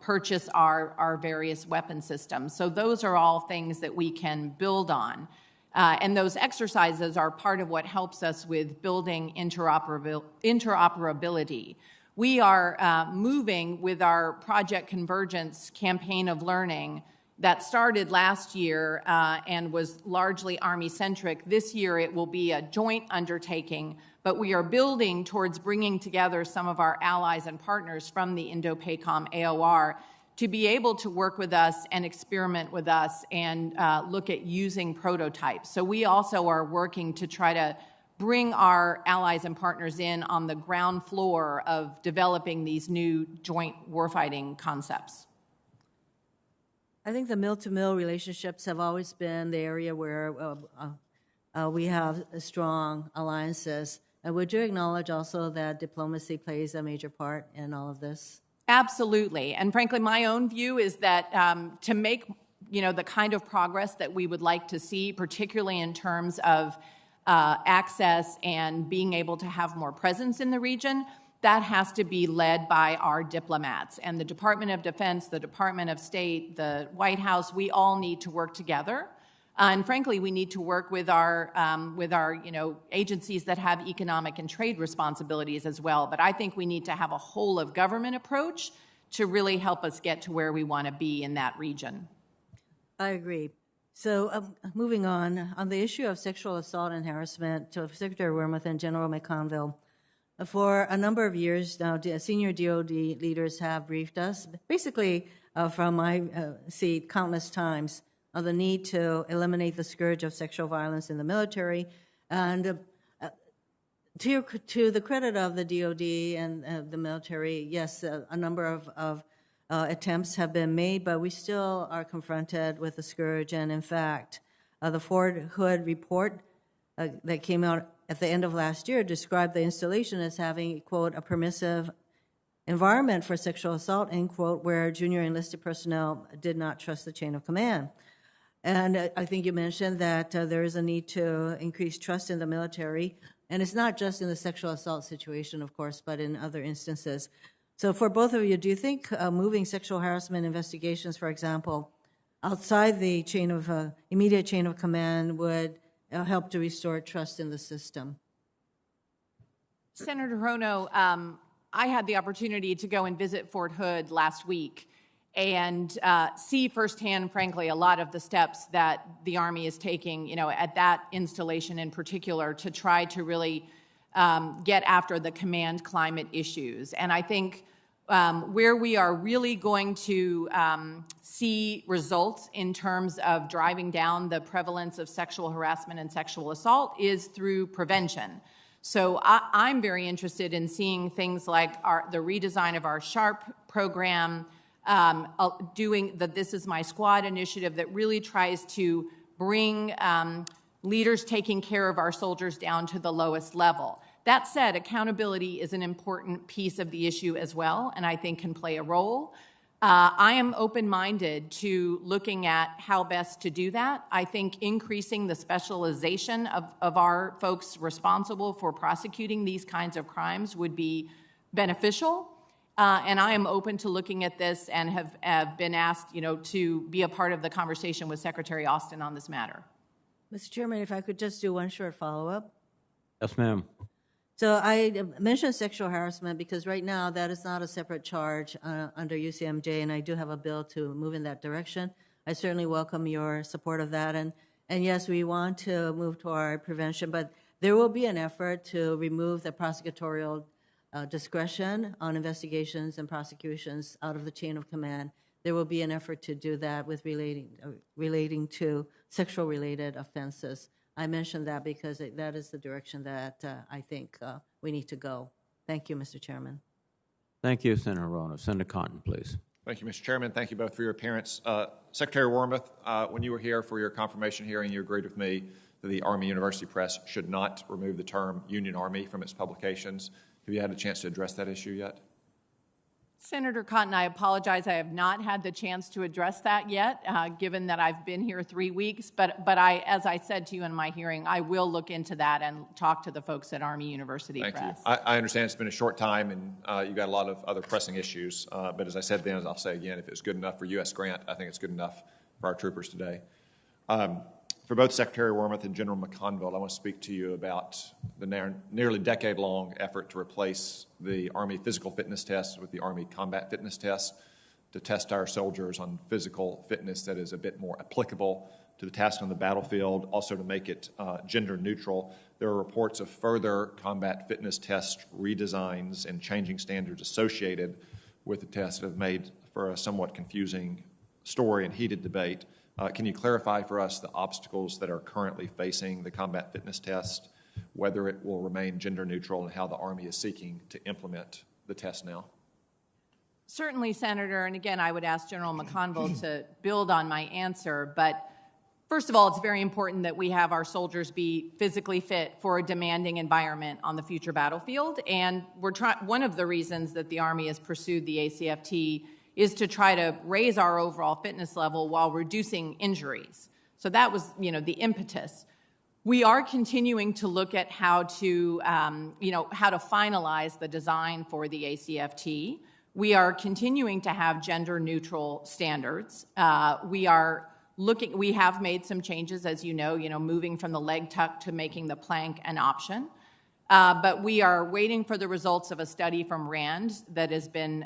purchase our various weapon systems. So those are all things that we can build on. And those exercises are part of what helps us with building interoperability. We are moving with our Project Convergence campaign of learning that started last year and was largely Army-centric. This year it will be a joint undertaking, but we are building towards bringing together some of our allies and partners from the Indo-PACOM AOR to be able to work with us and experiment with us and look at using prototypes. So we also are working to try to bring our allies and partners in on the ground floor of developing these new joint warfighting concepts? I think the mill-to-mill relationships have always been the area where we have strong alliances. And would you acknowledge also that diplomacy plays a major part in all of this? Absolutely. And frankly, my own view is that to make the kind of progress that we would like to see, particularly in terms of access and being able to have more presence in the region, that has to be led by our diplomats. And the Department of Defense, the Department of State, the White House, we all need to work together. And frankly, we need to work with our agencies that have economic and trade responsibilities as well. But I think we need to have a whole of government approach to really help us get to where we want to be in that region. I agree. So moving on the issue of sexual assault and harassment, to Secretary Wormuth and General McConville, for a number of years now, senior DOD leaders have briefed us, basically from my seat countless times, on the need to eliminate the scourge of sexual violence in the military. And to the credit of the DOD and the military, yes, a number of attempts have been made, but we still are confronted with the scourge. And in fact, the Fort Hood report that came out at the end of last year described the installation as having, quote, a permissive environment for sexual assault, end quote, where junior enlisted personnel did not trust the chain of command. And I think you mentioned that there is a need to increase trust in the military. And it's not just in the sexual assault situation, of course, but in other instances. So for both of you, do you think moving sexual harassment investigations, for example, outside the chain of immediate chain of command would help to restore trust in the system? Senator Hirono, I had the opportunity to go and visit Fort Hood last week and see firsthand, frankly, a lot of the steps that the Army is taking, at that installation in particular, to try to really get after the command climate issues. And I think where we are really going to see results in terms of driving down the prevalence of sexual harassment and sexual assault is through prevention. So I'm very interested in seeing things like the redesign of our SHARP program, doing the This Is My Squad initiative that really tries to bring leaders taking care of our soldiers down to the lowest level. That said, accountability is an important piece of the issue as well, and I think can play a role. I am open-minded to looking at how best to do that. I think increasing the specialization of our folks responsible for prosecuting these kinds of crimes would be beneficial. And I am open to looking at this and have been asked, to be a part of the conversation with Secretary Austin on this matter. Mr. Chairman, if I could just do one short follow-up. Yes, ma'am. So I mentioned sexual harassment because right now that is not a separate charge under UCMJ, and I do have a bill to move in that direction. I certainly welcome your support of that. And yes, we want to move toward prevention, but there will be an effort to remove the prosecutorial discretion on investigations and prosecutions out of the chain of command. There will be an effort to do that with relating to sexual-related offenses. I mentioned that because that is the direction that I think we need to go. Thank you, Mr. Chairman. Thank you, Senator Hirono. Senator Cotton, please. Thank you, Mr. Chairman. Thank you both for your appearance. Secretary Wormuth, when you were here for your confirmation hearing, you agreed with me that the Army University Press should not remove the term Union Army from its publications. Have you had a chance to address that issue yet? Senator Cotton, I apologize. I have not had the chance to address that yet, given that I've been here 3 weeks. But as I said to you in my hearing, I will look into that and talk to the folks at Army University Press. Thank you. I understand it's been a short time and you've got a lot of other pressing issues. But as I said then, as I'll say again, if it's good enough for U.S. Grant, I think it's good enough for our troopers today. For both Secretary Wormuth and General McConville, I want to speak to you about the nearly decade-long effort to replace the Army physical fitness test with the Army combat fitness test to test our soldiers on physical fitness that is a bit more applicable to the task on the battlefield, also to make it gender neutral. There are reports of further combat fitness test redesigns and changing standards associated with the test that have made for a somewhat confusing story and heated debate. Can you clarify for us the obstacles that are currently facing the combat fitness test? whether it will remain gender neutral and how the Army is seeking to implement the test now? Certainly, Senator, and again, I would ask General McConville to build on my answer, but first of all, it's very important that we have our soldiers be physically fit for a demanding environment on the future battlefield, and one of the reasons that the Army has pursued the ACFT is to try to raise our overall fitness level while reducing injuries. So that was, the impetus. We are continuing to look at how to finalize the design for the ACFT. We are continuing to have gender-neutral standards. We have made some changes, as you know, moving from the leg tuck to making the plank an option. But we are waiting for the results of a study from RAND that has been,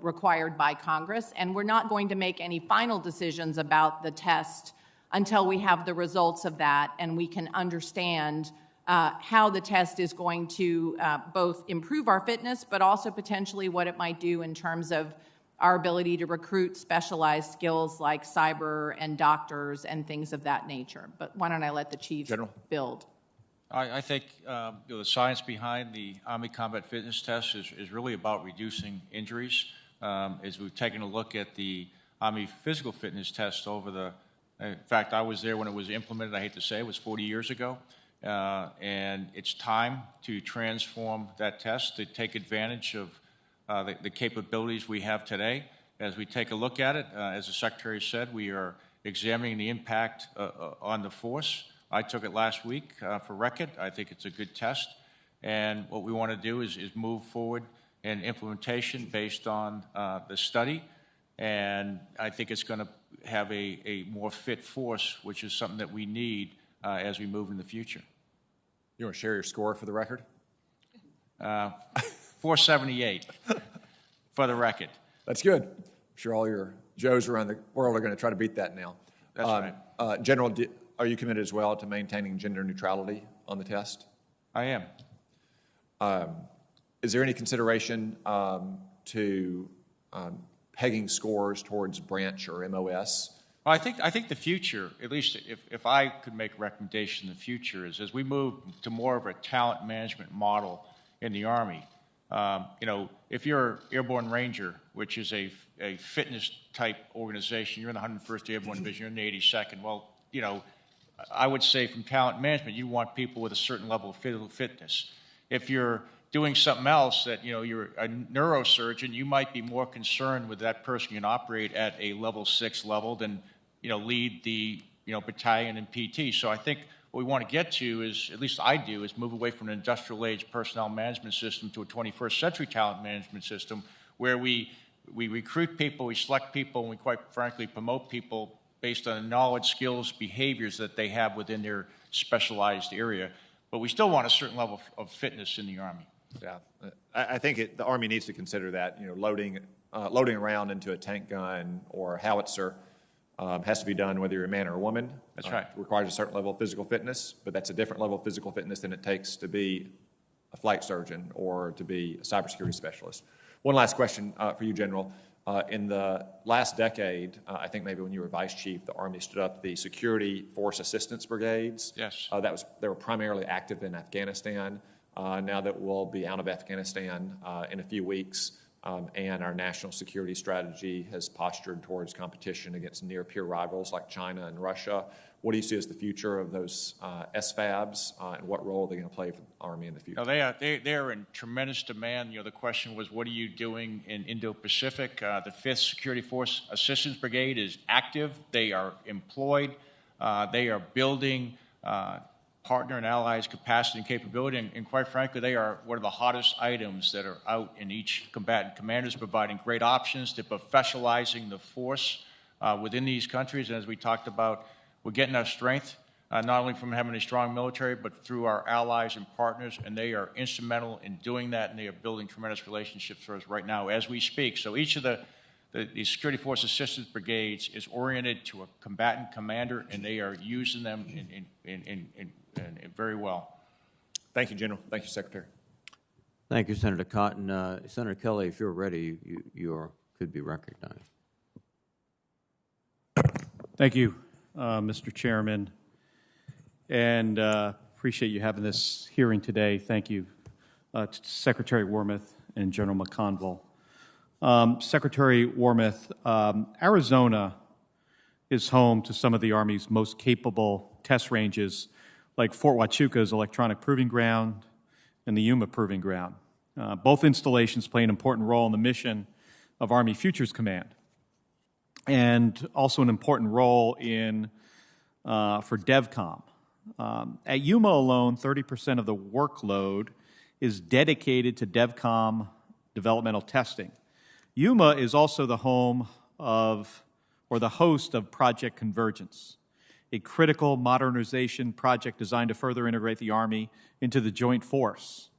required by Congress, and we're not going to make any final decisions about the test until we have the results of that and we can understand how the test is going to both improve our fitness, but also potentially what it might do in terms of our ability to recruit specialized skills like cyber and doctors and things of that nature. But why don't I let the Chief build? I think the science behind the Army Combat Fitness Test is really about reducing injuries. As we've taken a look at the Army Physical Fitness Test in fact, I was there when it was implemented, I hate to say, it was 40 years ago. And it's time to transform that test to take advantage of the capabilities we have today. As we take a look at it, as the Secretary said, we are examining the impact on the force. I took it last week for record. I think it's a good test. And what we want to do is move forward in implementation based on the study. And I think it's going to have a more fit force, which is something that we need as we move in the future. You want to share your score for the record? 478 for the record. That's good. I'm sure all your Joes around the world are going to try to beat that now. That's right. General, are you committed as well to maintaining gender neutrality on the test? I am. Is there any consideration to pegging scores towards branch or MOS? Well, I think the future, at least if I could make a recommendation, the future is as we move to more of a talent management model in the Army. If you're Airborne Ranger, which is a fitness type organization, you're in the 101st Airborne Division, you're in the 82nd. Well, I would say from talent management, you want people with a certain level of fitness. If you're doing something else that, you're a neurosurgeon, you might be more concerned with that person can operate at a level 6 level than, lead the, battalion and PT. So I think what we want to get to is, at least I do, is move away from an industrial age personnel management system to a 21st century talent management system where we recruit people, we select people, and we quite frankly promote people based on the knowledge, skills, behaviors that they have within their specialized area. But we still want a certain level of fitness in the Army. Yeah, I think the Army needs to consider that. Loading around into a tank gun or howitzer has to be done whether you're a man or a woman. That's right. It requires a certain level of physical fitness, but that's a different level of physical fitness than it takes to be a flight surgeon or to be a cybersecurity specialist. One last question for you, General. In the last decade, I think maybe when you were Vice Chief, the Army stood up the Security Force Assistance Brigades. Yes. They were primarily active in Afghanistan. Now that we'll be out of Afghanistan in a few weeks, and our national security strategy has postured towards competition against near-peer rivals like China and Russia. What do you see as the future of those SFABs, and what role are they going to play for the Army in the future? They are in tremendous demand. The question was, what are you doing in Indo-Pacific? The 5th Security Force Assistance Brigade is active. They are employed. They are building partner and allies capacity and capability, and quite frankly, they are one of the hottest items that are out in each combatant commanders, providing great options to professionalizing the force within these countries. And as we talked about, we're getting our strength not only from having a strong military, but through our allies and partners, and they are instrumental in doing that, and they are building tremendous relationships for us right now as we speak. So each of the Security Force Assistance Brigades is oriented to a combatant commander, and they are using them in very well. Thank you, General. Thank you, Secretary. Thank you, Senator Cotton. Senator Kelly, if you're ready, you could be recognized. Thank you, Mr. Chairman. And Appreciate you having this hearing today. Thank you to Secretary Wormuth and General McConville. Secretary Wormuth, Arizona is home to some of the Army's most capable test ranges, like Fort Huachuca's Electronic Proving Ground and the Yuma Proving Ground. Both installations play an important role in the mission of Army Futures Command, and also an important role in for DevCom. At Yuma alone, 30% of the workload is dedicated to DevCom developmental testing. Yuma is also the home of, or the host of Project Convergence, a critical modernization project designed to further integrate the Army into the joint force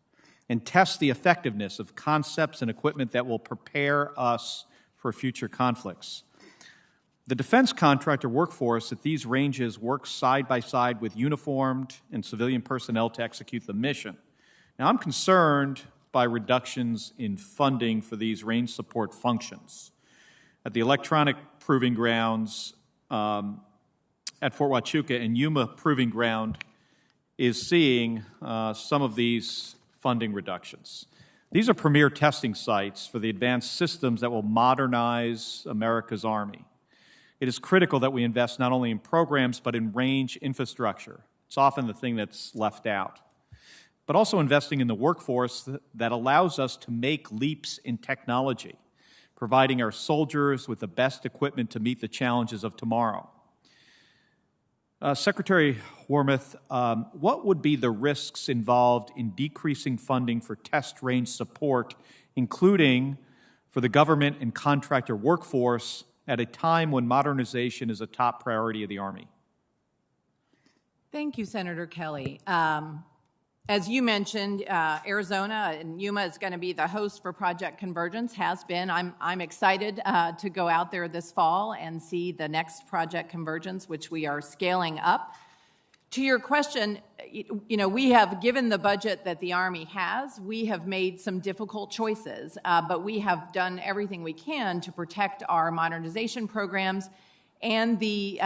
and test the effectiveness of concepts and equipment that will prepare us for future conflicts. The defense contractor workforce at these ranges works side by side with uniformed and civilian personnel to execute the mission. Now, I'm concerned by reductions in funding for these range support functions. At the electronic proving grounds at Fort Huachuca and Yuma Proving Ground is seeing some of these funding reductions. These are premier testing sites for the advanced systems that will modernize America's Army. It is critical that we invest not only in programs but in range infrastructure. It's often the thing that's left out. But also investing in the workforce that allows us to make leaps in technology, providing our soldiers with the best equipment to meet the challenges of tomorrow. Secretary Wormuth, what would be the risks involved in decreasing funding for test range support, including for the government and contractor workforce, at a time when modernization is a top priority of the Army? Thank you, Senator Kelly. As you mentioned, Arizona and Yuma is going to be the host for Project Convergence, has been. I'm excited to go out there this fall and see the next Project Convergence, which we are scaling up. To your question, we have, given the budget that the Army has, we have made some difficult choices, but we have done everything we can to protect our modernization programs and the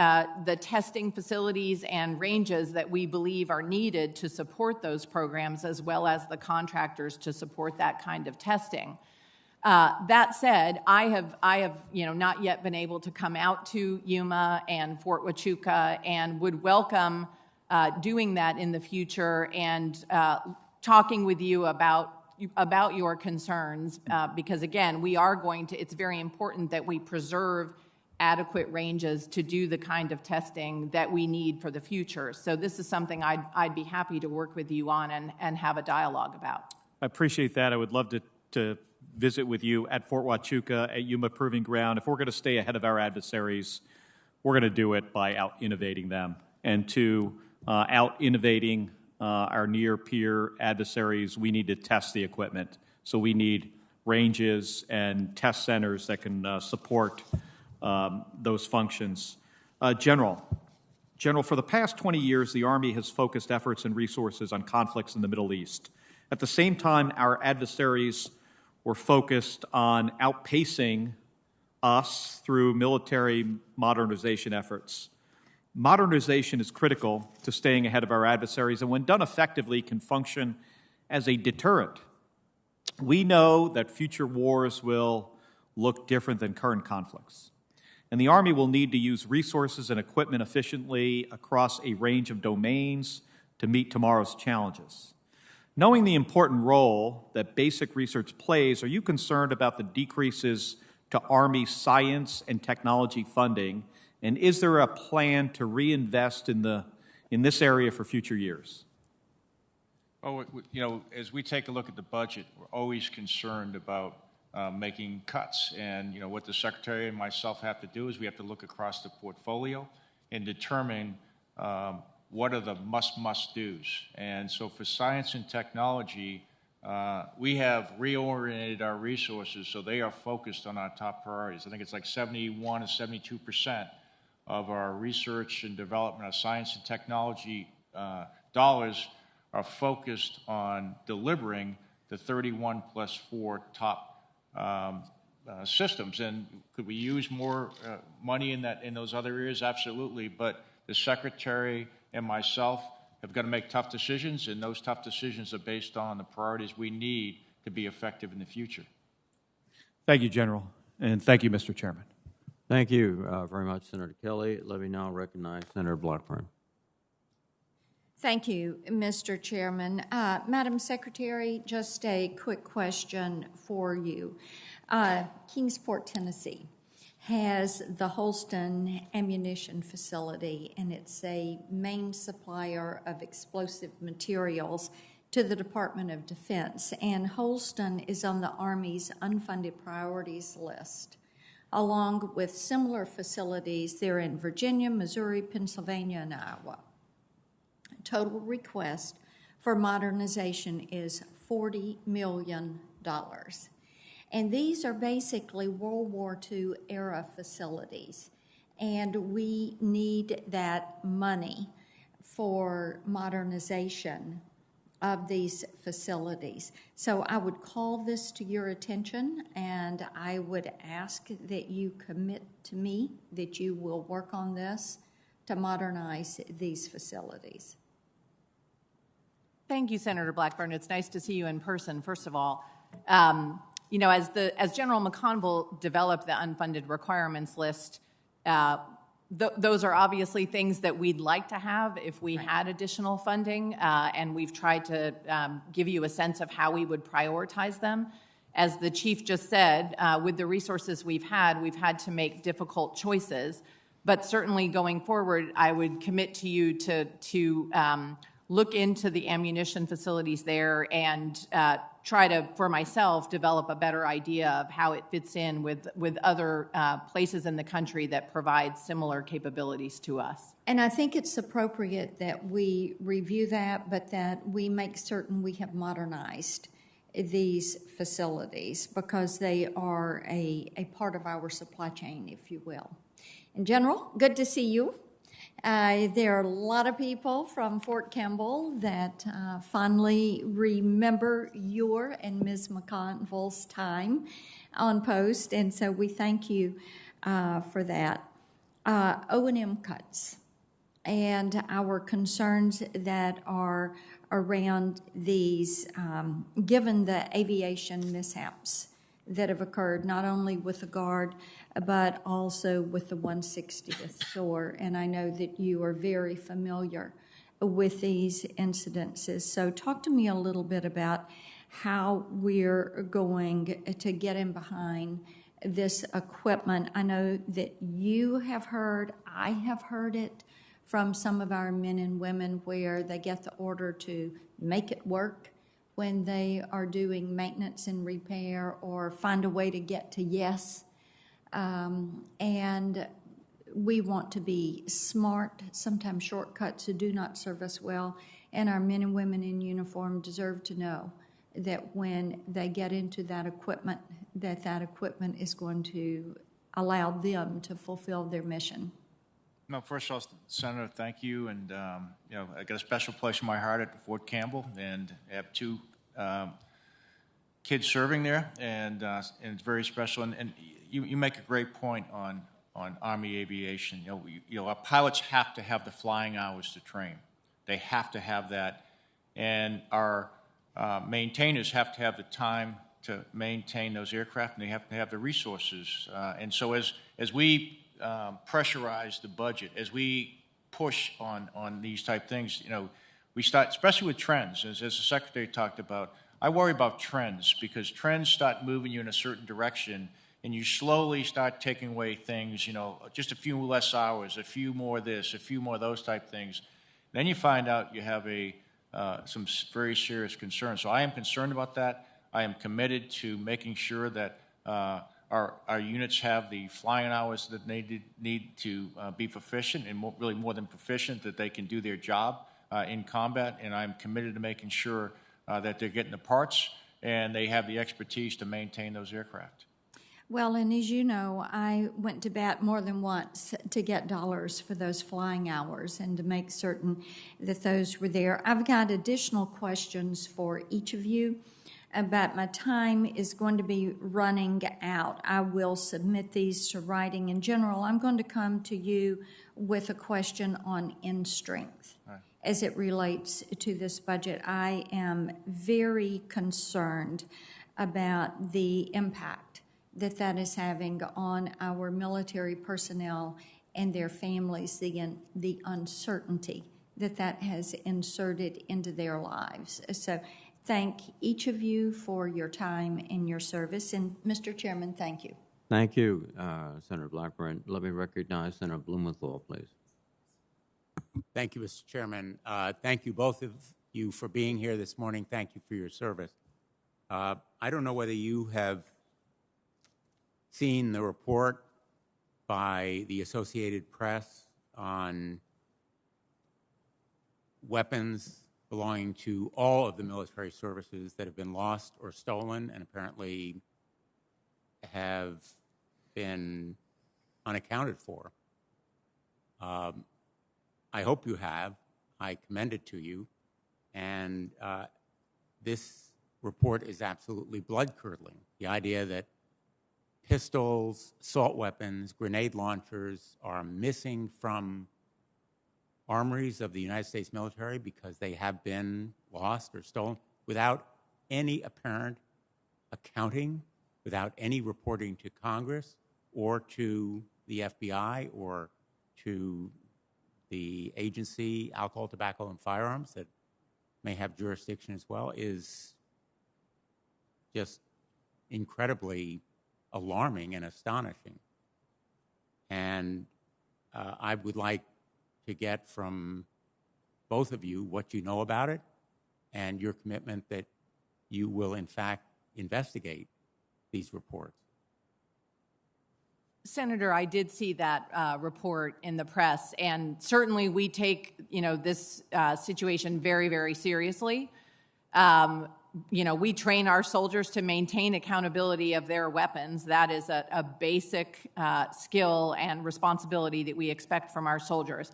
testing facilities and ranges that we believe are needed to support those programs, as well as the contractors to support that kind of testing. That said, I have not yet been able to come out to Yuma and Fort Huachuca, and would welcome doing that in the future and talking with you about your concerns, because again, it's very important that we preserve adequate ranges to do the kind of testing that we need for the future. So this is something I'd be happy to work with you on and have a dialogue about. I appreciate that. I would love to visit with you at Fort Huachuca, at Yuma Proving Ground. If we're going to stay ahead of our adversaries, we're going to do it by out-innovating them. And to out-innovating our near-peer adversaries, we need to test the equipment. So we need ranges and test centers that can support those functions. General, for the past 20 years, the Army has focused efforts and resources on conflicts in the Middle East. At the same time, our adversaries were focused on outpacing us through military modernization efforts. Modernization is critical to staying ahead of our adversaries, and when done effectively, can function as a deterrent. We know that future wars will look different than current conflicts, and the Army will need to use resources and equipment efficiently across a range of domains to meet tomorrow's challenges. Knowing the important role that basic research plays, are you concerned about the decreases to Army science and technology funding, and is there a plan to reinvest in this area for future years? Well, as we take a look at the budget, we're always concerned about making cuts. And, what the Secretary and myself have to do is we have to look across the portfolio and determine what are the must-dos. And so for science and technology, we have reoriented our resources so they are focused on our top priorities. I think it's like 71 to 72% of our research and development of science and technology dollars are focused on delivering the 31+4 top systems. And could we use more money in those other areas? Absolutely. But the Secretary and myself have got to make tough decisions, and those tough decisions are based on the priorities we need to be effective in the future. Thank you, General, and thank you, Mr. Chairman. Thank you very much, Senator Kelly. Let me now recognize Senator Blackburn. Thank you, Mr. Chairman. Madam Secretary, just a quick question for you. Kingsport, Tennessee has the Holston ammunition facility, and it's a main supplier of explosive materials to the Department of Defense. And Holston is on the Army's unfunded priorities list, along with similar facilities there in Virginia, Missouri, Pennsylvania, and Iowa. Total request for modernization is $40 million. And these are basically World War II era facilities. And we need that money for modernization of these facilities. So I would call this to your attention, and I would ask that you commit to me that you will work on this to modernize these facilities. Thank you, Senator Blackburn. It's nice to see you in person, first of all. You know, as General McConville developed the unfunded requirements list, those are obviously things that we'd like to have if we had additional funding, and we've tried to give you a sense of how we would prioritize them. As the Chief just said, with the resources we've had to make difficult choices, but certainly going forward, I would commit to you to look into the ammunition facilities there and try to, for myself, develop a better idea of how it fits in with other places in the country that provide similar capabilities to us. And I think it's appropriate that we review that, but that we make certain we have modernized these facilities because they are a part of our supply chain, if you will. In general, good to see you. There are a lot of people from Fort Campbell that fondly remember your and Ms. McConville's time on post, and so we thank you for that. O&M cuts and our concerns that are around these, given the aviation mishaps that have occurred, not only with the Guard, but also with the 160th SOAR. And I know that you are very familiar with these incidences. So talk to me a little bit about how we're going to get in behind this equipment. I know that you have heard, I have heard it from some of our men and women where they get the order to make it work when they are doing maintenance and repair or find a way to get to yes. And we want to be smart. Sometimes shortcuts do not serve us well. And our men and women in uniform deserve to know that when they get into that equipment equipment is going to allow them to fulfill their mission. No, first of all, Senator, thank you. And, you know, I got a special place in my heart at Fort Campbell, and I have two kids serving there, and it's very special. And you make a great point on Army aviation. You know, our pilots have to have the flying hours to train. They have to have that. And our maintainers have to have the time to maintain those aircraft, and they have to have the resources. And so as we pressurize the budget, as we push on these type things, you know, we start, especially with trends, as the Secretary talked about. I worry about trends because trends start moving you in a certain direction, and you slowly start taking away things, you know, just a few less hours, a few more this, a few more those type things. Then you find out you have some very serious concerns. So I am concerned about that. I am committed to making sure that our units have the flying hours that they need to be proficient, and really more than proficient, that they can do their job in combat. And I'm committed to making sure that they're getting the parts and they have the expertise to maintain those aircraft. Well, and as you know, I went to bat more than once to get dollars for those flying hours and to make certain that those were there. I've got additional questions for each of you, but my time is going to be running out. I will submit these to writing. In general, I'm going to come to you with a question on end strength. Right. as it relates to this budget. I am very concerned about the impact that that is having on our military personnel and their families, the uncertainty that that has inserted into their lives. So thank each of you for your time and your service. And Mr. Chairman, thank you. Thank you, Senator Blackburn. Let me recognize Senator Blumenthal, please. Thank you, Mr. Chairman. Thank you, both of you, for being here this morning. Thank you for your service. I don't know whether you have seen the report by the Associated Press on weapons belonging to all of the military services that have been lost or stolen and apparently have been unaccounted for. I hope you have. I commend it to you. And this report is absolutely blood-curdling. The idea that pistols, assault weapons, grenade launchers are missing from armories of the United States military because they have been lost or stolen without any apparent accounting, without any reporting to Congress or to the FBI or to the agency, Alcohol, Tobacco, and Firearms, that may have jurisdiction as well, is just incredibly alarming and astonishing. And I would like to get from both of you what you know about it and your commitment that you will, in fact, investigate these reports. Senator, I did see that report in the press, and certainly we take, this situation very, very seriously. We train our soldiers to maintain accountability of their weapons. That is a basic skill and responsibility that we expect from our soldiers.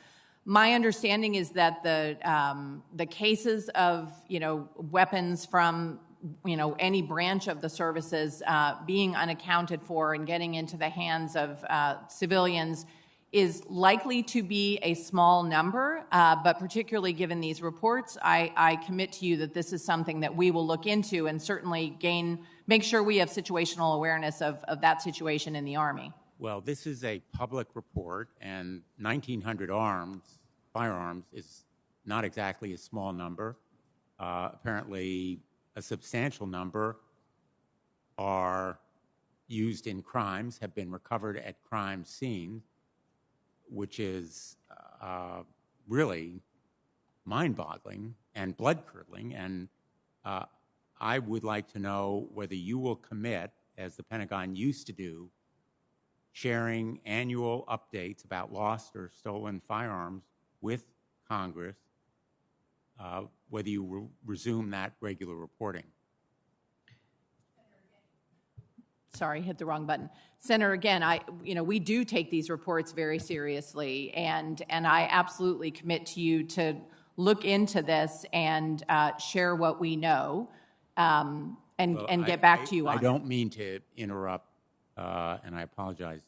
My understanding is that the cases of, weapons from any branch of the services being unaccounted for and getting into the hands of civilians is likely to be a small number, but particularly given these reports, I commit to you that this is something that we will look into and certainly make sure we have situational awareness of that situation in the Army. Well, this is a public report, and 1,900 firearms is not exactly a small number. Apparently, a substantial number are used in crimes, have been recovered at crime scenes, which is really mind-boggling and blood-curdling. And I would like to know whether you will commit, as the Pentagon used to do, sharing annual updates about lost or stolen firearms with Congress, whether you resume that regular reporting. Sorry, hit the wrong button. Senator, again, we do take these reports very seriously, and I absolutely commit to you to look into this and share what we know, and get back to you on it. I don't mean to interrupt, and I apologize,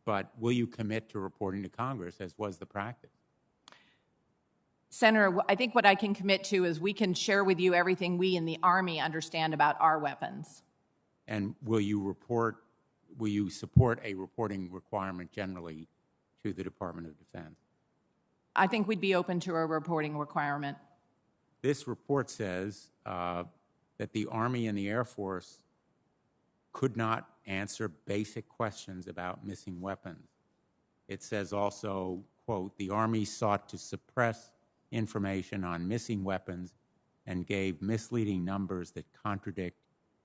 but will you commit to reporting to Congress, as was the practice? Senator, I think what I can commit to is we can share with you everything we in the Army understand about our weapons. And will you support a reporting requirement generally to the Department of Defense? I think we'd be open to a reporting requirement. This report says that the Army and the Air Force could not answer basic questions about missing weapons. It says also, quote, the Army sought to suppress information on missing weapons and gave misleading numbers that contradict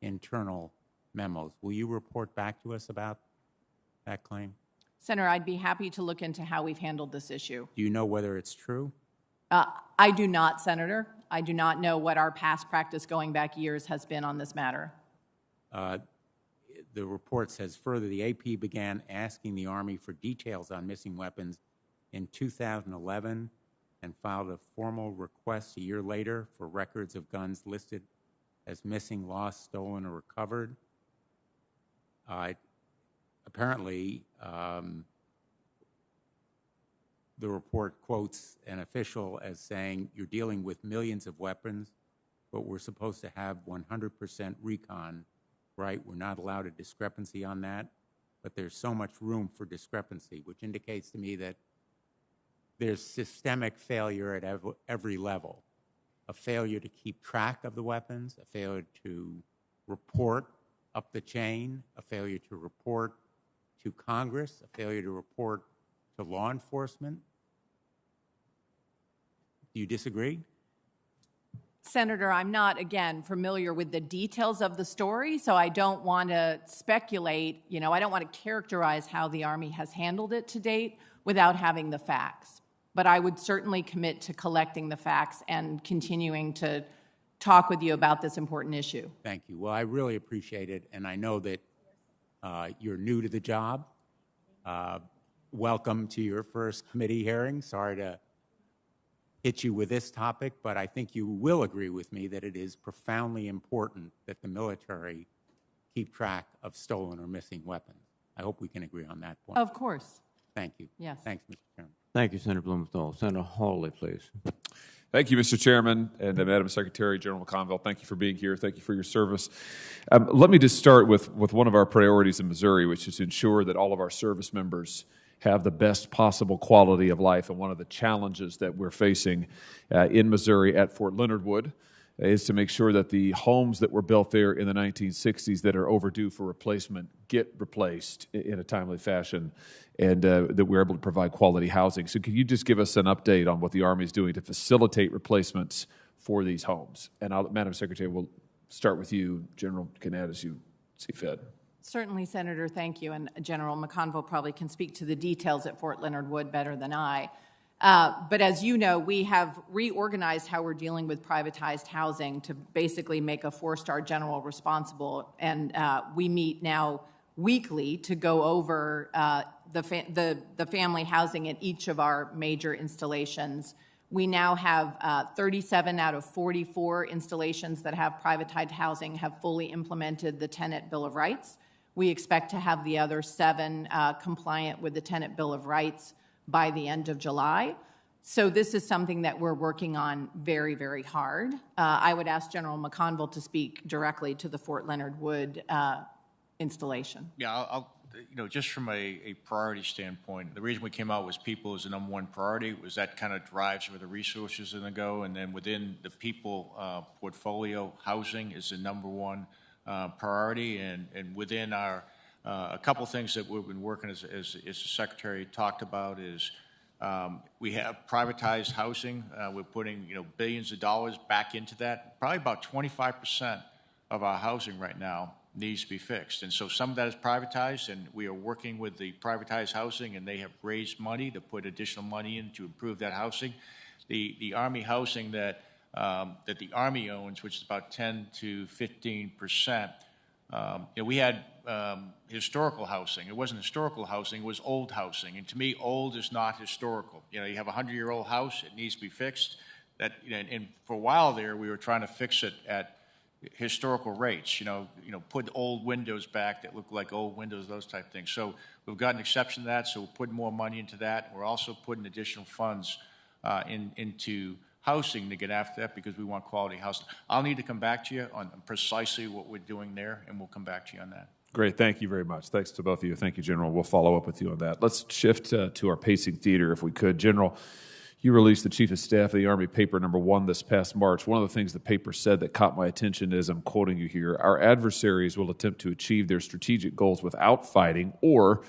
internal memos. Will you report back to us about that claim? Senator, I'd be happy to look into how we've handled this issue. Do you know whether it's true? I do not, Senator. I do not know what our past practice going back years has been on this matter. The report says further, the AP began asking the Army for details on missing weapons in 2011 and filed a formal request a year later for records of guns listed as missing, lost, stolen, or recovered. Apparently, the report quotes an official as saying, you're dealing with millions of weapons, but we're supposed to have 100% recon, right? We're not allowed a discrepancy on that, but there's so much room for discrepancy, which indicates to me that there's systemic failure at every level. A failure to keep track of the weapons, a failure to report up the chain, a failure to report to Congress, a failure to report to law enforcement. Do you disagree? Senator, I'm not, again, familiar with the details of the story, so I don't want to speculate. I don't want to characterize how the Army has handled it to date without having the facts. But I would certainly commit to collecting the facts and continuing to talk with you about this important issue. Thank you. Well, I really appreciate it, and I know that you're new to the job. Welcome to your first committee hearing. Sorry to hit you with this topic, but I think you will agree with me that it is profoundly important that the military keep track of stolen or missing weapons. I hope we can agree on that point. Of course. Thank you. Yes. Thanks, Mr. Chairman. Thank you, Senator Blumenthal. Senator Hawley, please. Thank you, Mr. Chairman, and Madam Secretary, General McConville. Thank you for being here. Thank you for your service. Let me just start with one of our priorities in Missouri, which is to ensure that all of our service members have the best possible quality of life. And one of the challenges that we're facing in Missouri at Fort Leonard Wood is to make sure that the homes that were built there in the 1960s that are overdue for replacement get replaced in a timely fashion, and that we're able to provide quality housing. So can you just give us an update on what the Army is doing to facilitate replacements for these homes? And Madam Secretary, we'll start with you. General can add as you see fit. Certainly, Senator, thank you. And General McConville probably can speak to the details at Fort Leonard Wood better than I. But as you know, we have reorganized how we're dealing with privatized housing to basically make a four-star general responsible. And we meet now weekly to go over the family housing at each of our major installations. We now have 37 out of 44 installations that have privatized housing have fully implemented the Tenant Bill of Rights. We expect to have the other 7 compliant with the Tenant Bill of Rights by the end of July. So this is something that we're working on very, very hard. I would ask General McConville to speak directly to the Fort Leonard Wood installation. Yeah, I'll just from a priority standpoint, the reason we came out was people is the number one priority, was that kind of drives where the resources are going to go. And then within the people portfolio, housing is the number one priority. And within our, a couple things that we've been working as the Secretary talked about is we have privatized housing. We're putting billions of dollars back into that. Probably about 25% of our housing right now needs to be fixed. And so some of that is privatized, and we are working with the privatized housing, and they have raised money to put additional money in to improve that housing. The Army housing that the Army owns, which is about 10 to 15%, we had historical housing. It wasn't historical housing, it was old housing. And to me, old is not historical. You have a 100-year-old house, it needs to be fixed. And for a while there, we were trying to fix it at historical rates, put old windows back that look like old windows, those type of things. So we've got an exception to that, so we're putting more money into that. We're also putting additional funds into housing to get after that because we want quality housing. I'll need to come back to you on precisely what we're doing there, and we'll come back to you on that. Great. Thank you very much. Thanks to both of you. Thank you, General. We'll follow up with you on that. Let's shift to our pacing theater, if we could. General, you released the Chief of Staff of the Army paper number 1 this past March. One of the things the paper said that caught my attention is, I'm quoting you here, our adversaries will attempt to achieve their strategic goals without fighting or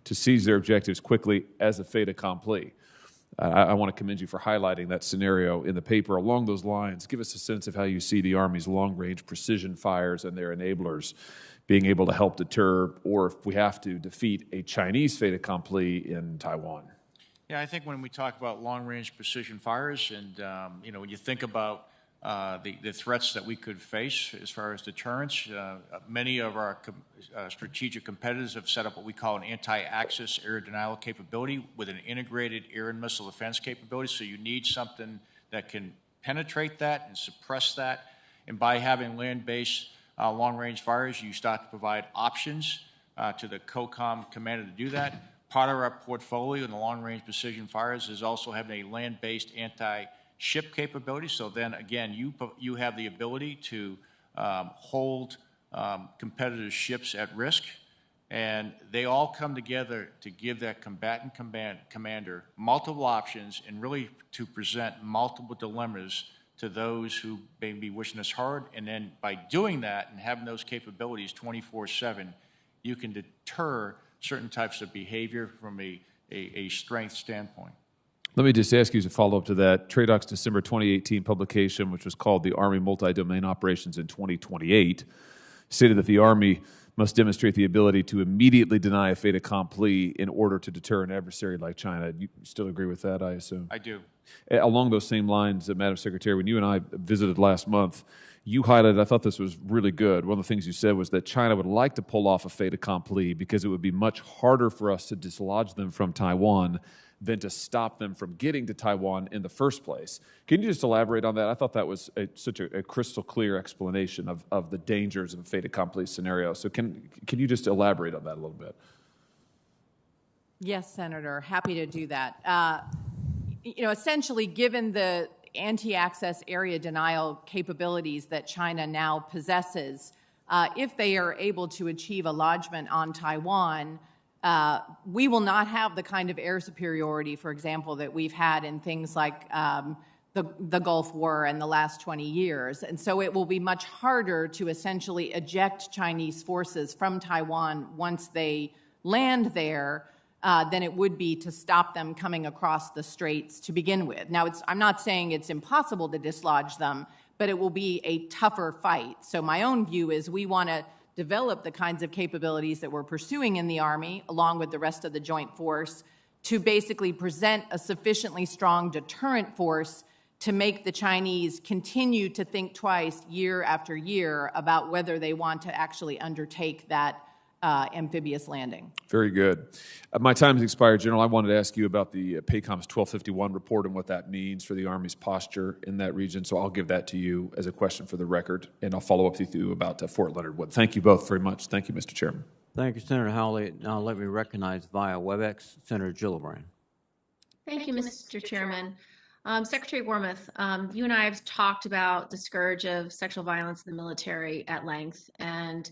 to seize their objectives quickly as a fait accompli. I want to commend you for highlighting that scenario in the paper. Along those lines, give us a sense of how you see the Army's long-range precision fires and their enablers being able to help deter, or if we have to, defeat a Chinese fait accompli in Taiwan. Yeah, I think when we talk about long-range precision fires, and when you think about the threats that we could face as far as deterrence, many of our strategic competitors have set up what we call an anti-access air denial capability with an integrated air and missile defense capability. So you need something that can penetrate that and suppress that. And by having land-based long-range fires, you start to provide options to the COCOM commander to do that. Part of our portfolio in the long-range precision fires is also having a land-based anti-ship capability. So then again, you have the ability to hold competitive ships at risk, and they all come together to give that combatant commander multiple options and really to present multiple dilemmas to those who may be wishing us hard. And then by doing that and having those capabilities 24/7, you can deter certain types of behavior from a strength standpoint. Let me just ask you as a follow-up to that. TRADOC's December 2018 publication, which was called The Army Multi-Domain Operations in 2028, stated that the Army must demonstrate the ability to immediately deny a fait accompli in order to deter an adversary like China. You still agree with that, I assume? I do. Along those same lines, Madam Secretary, when you and I visited last month, you highlighted, I thought this was really good, one of the things you said was that China would like to pull off a fait accompli because it would be much harder for us to dislodge them from Taiwan than to stop them from getting to Taiwan in the first place. Can you just elaborate on that? I thought that was such a crystal clear explanation of the dangers of a fait accompli scenario. So can you just elaborate on that a little bit? Yes, Senator, happy to do that. Essentially, given the anti-access area denial capabilities that China now possesses, if they are able to achieve a lodgment on Taiwan, we will not have the kind of air superiority, for example, that we've had in things like the Gulf War in the last 20 years. And so it will be much harder to essentially eject Chinese forces from Taiwan once they land there than it would be to stop them coming across the straits to begin with. Now, I'm not saying it's impossible to dislodge them, but it will be a tougher fight. So my own view is we want to develop the kinds of capabilities that we're pursuing in the Army, along with the rest of the joint force, to basically present a sufficiently strong deterrent force to make the Chinese continue to think twice year after year about whether they want to actually undertake that amphibious landing. Very good. My time has expired, General. I wanted to ask you about the PACOM's 1251 report and what that means for the Army's posture in that region. So I'll give that to you as a question for the record, and I'll follow up with you about Fort Leonard Wood. Thank you both very much. Thank you, Mr. Chairman. Thank you, Senator Hawley. Now let me recognize via WebEx Senator Gillibrand. Thank you, Mr. Chairman. Secretary Wormuth, you and I have talked about the scourge of sexual violence in the military at length, and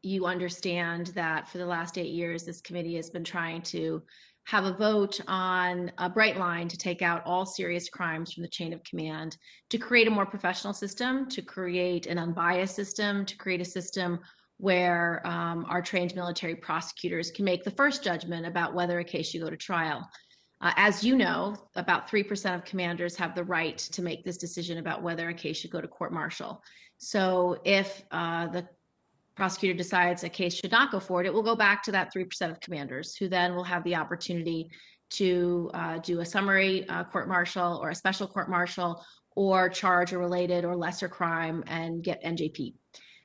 you understand that for the last 8 years, this committee has been trying to have a vote on a bright line to take out all serious crimes from the chain of command, to create a more professional system, to create an unbiased system, to create a system where our trained military prosecutors can make the first judgment about whether a case should go to trial. As you know, about 3% of commanders have the right to make this decision about whether a case should go to court-martial. So if the prosecutor decides a case should not go forward, it will go back to that 3% of commanders, who then will have the opportunity to do a summary court-martial or a special court-martial, or charge a related or lesser crime and get NJP.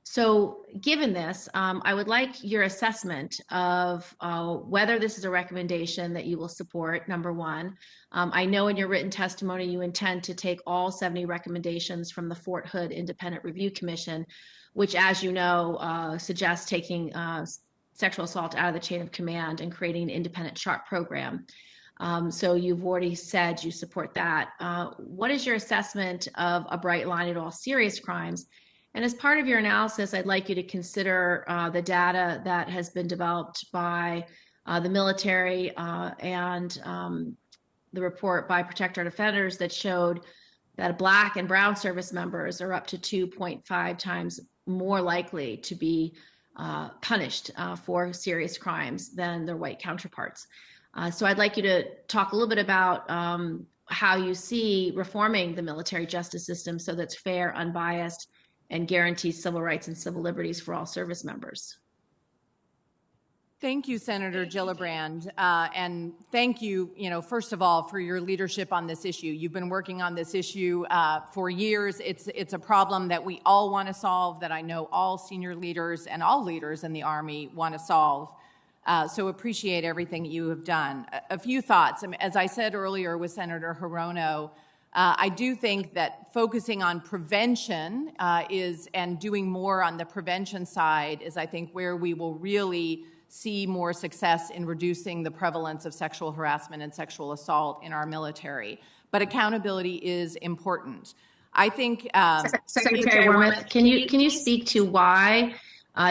So given this, I would like your assessment of whether this is a recommendation that you will support, number one. I know in your written testimony you intend to take all 70 recommendations from the Fort Hood Independent Review Commission, which, as you know, suggests taking sexual assault out of the chain of command and creating an independent SHARP program. So you've already said you support that. What is your assessment of a bright line at all serious crimes? And as part of your analysis, I'd like you to consider the data that has been developed by the military and the report by Protect Our Defenders that showed that Black and Brown service members are up to 2.5 times more likely to be punished for serious crimes than their white counterparts. So I'd like you to talk a little bit about how you see reforming the military justice system so that's fair, unbiased, and guarantees civil rights and civil liberties for all service members. Thank you, Senator Gillibrand, and thank you, first of all, for your leadership on this issue. You've been working on this issue for years. It's a problem that we all want to solve, that I know all senior leaders and all leaders in the Army want to solve. So appreciate everything you have done. A few thoughts. As I said earlier with Senator Hirono, I do think that focusing on prevention and doing more on the prevention side is, I think, where we will really see more success in reducing the prevalence of sexual harassment and sexual assault in our military. But accountability is important. I think Secretary Wormuth, can you speak to why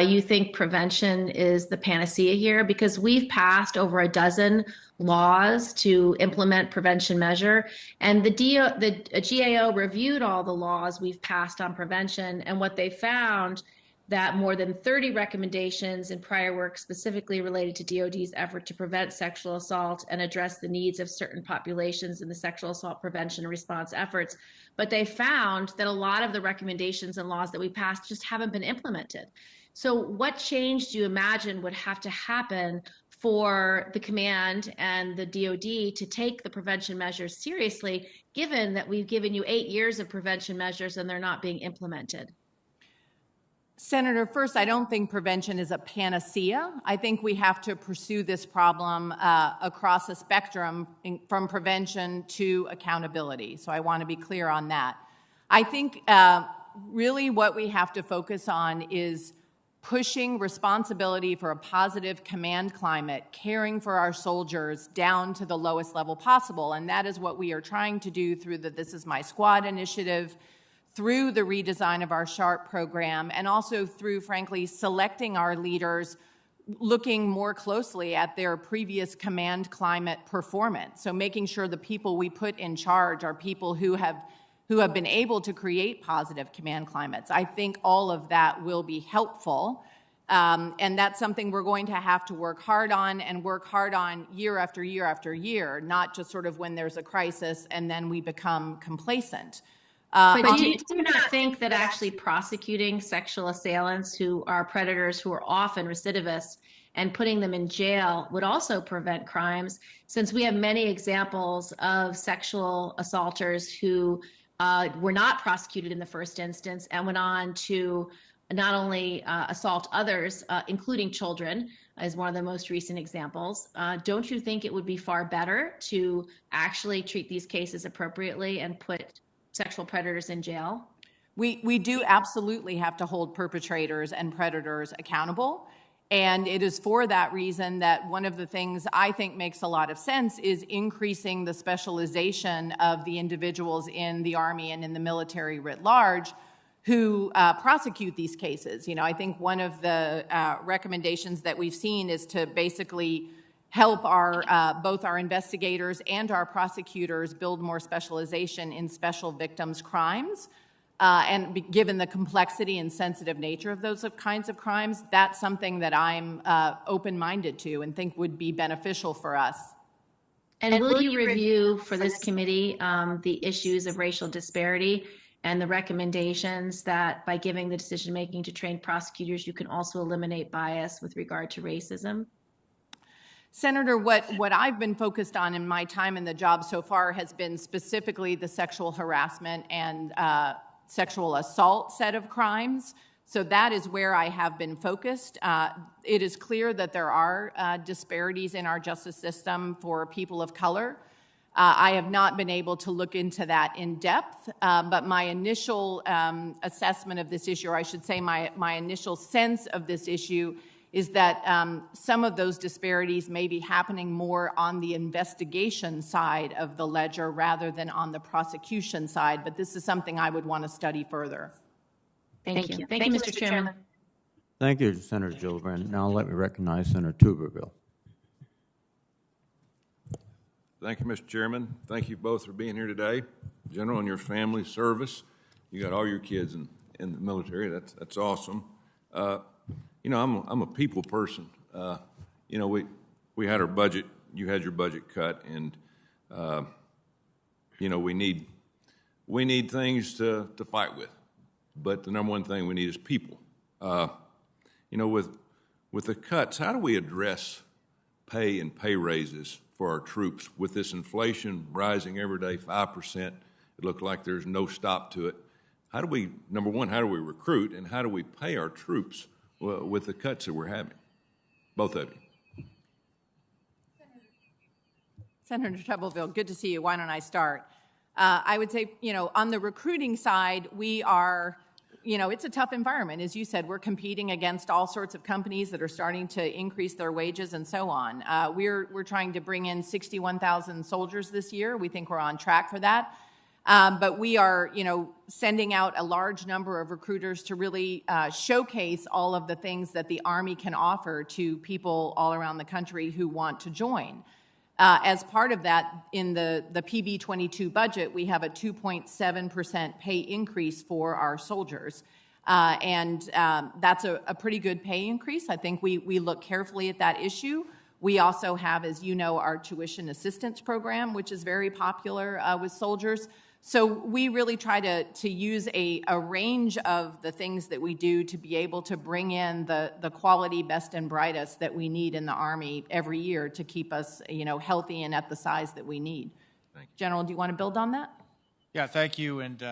you think prevention is the panacea here? Because we've passed over a dozen laws to implement prevention measure, and the GAO reviewed all the laws we've passed on prevention, and what they found that more than 30 recommendations in prior work specifically related to DoD's effort to prevent sexual assault and address the needs of certain populations in the sexual assault prevention and response efforts. But they found that a lot of the recommendations and laws that we passed just haven't been implemented. So what change do you imagine would have to happen for the command and the DoD to take the prevention measures seriously, given that we've given you 8 years of prevention measures and they're not being implemented? Senator, first, I don't think prevention is a panacea. I think we have to pursue this problem across a spectrum from prevention to accountability. So I want to be clear on that. I think really what we have to focus on is pushing responsibility for a positive command climate, caring for our soldiers down to the lowest level possible. And that is what we are trying to do through the This Is My Squad initiative, through the redesign of our SHARP program, and also through, frankly, selecting our leaders, looking more closely at their previous command climate performance. So making sure the people we put in charge are people who have been able to create positive command climates. I think all of that will be helpful. And that's something we're going to have to work hard on, and work hard on year after year after year, not just sort of when there's a crisis and then we become complacent. But do you not think that actually prosecuting sexual assailants who are predators, who are often recidivists, and putting them in jail would also prevent crimes, since we have many examples of sexual assaulters who were not prosecuted in the first instance and went on to not only assault others, including children, as one of the most recent examples. Don't you think it would be far better to actually treat these cases appropriately and put sexual predators in jail? We do absolutely have to hold perpetrators and predators accountable. And it is for that reason that one of the things I think makes a lot of sense is increasing the specialization of the individuals in the Army and in the military writ large who prosecute these cases. You know, I think one of the recommendations that we've seen is to basically help our both our investigators and our prosecutors build more specialization in special victims crimes. And given the complexity and sensitive nature of those kinds of crimes, that's something that I'm open-minded to and think would be beneficial for us. And will you review for this committee the issues of racial disparity and the recommendations that by giving the decision-making to trained prosecutors, you can also eliminate bias with regard to racism? Senator, what I've been focused on in my time in the job so far has been specifically the sexual harassment and sexual assault set of crimes. So that is where I have been focused. It is clear that there are disparities in our justice system for people of color. I have not been able to look into that in depth, but my initial assessment of this issue, or I should say my initial sense of this issue, is that some of those disparities may be happening more on the investigation side of the ledger rather than on the prosecution side, but this is something I would want to study further. Thank you. Thank you, Mr. Chairman. Thank you, Senator Gillibrand. Now let me recognize Senator Tuberville. Thank you, Mr. Chairman. Thank you both for being here today. General, and your family service. You got all your kids in the military. That's awesome. You know, I'm a people person. You know, we had our budget. You had your budget cut, and you know, we need things to fight with. But the number one thing we need is people. You know, with the cuts, how do we address pay and pay raises for our troops with this inflation rising every day 5%? It looks like there's no stop to it. How do we, number one, how do we recruit, and how do we pay our troops with the cuts that we're having? Both of you. Senator Tuberville, good to see you. Why don't I start? I would say, you know, on the recruiting side, we are it's a tough environment. As you said, we're competing against all sorts of companies that are starting to increase their wages and so on. We're trying to bring in 61,000 soldiers this year. We think we're on track for that. But we are, sending out a large number of recruiters to really showcase all of the things that the Army can offer to people all around the country who want to join. As part of that, in the PB22 budget, we have a 2.7% pay increase for our soldiers. And that's a pretty good pay increase. I think we look carefully at that issue. We also have, as you know, our tuition assistance program, which is very popular with soldiers. So we really try to use a range of the things that we do to be able to bring in the quality best and brightest that we need in the Army every year to keep us, healthy and at the size that we need. General, do you want to build on that? Yeah, thank you. And,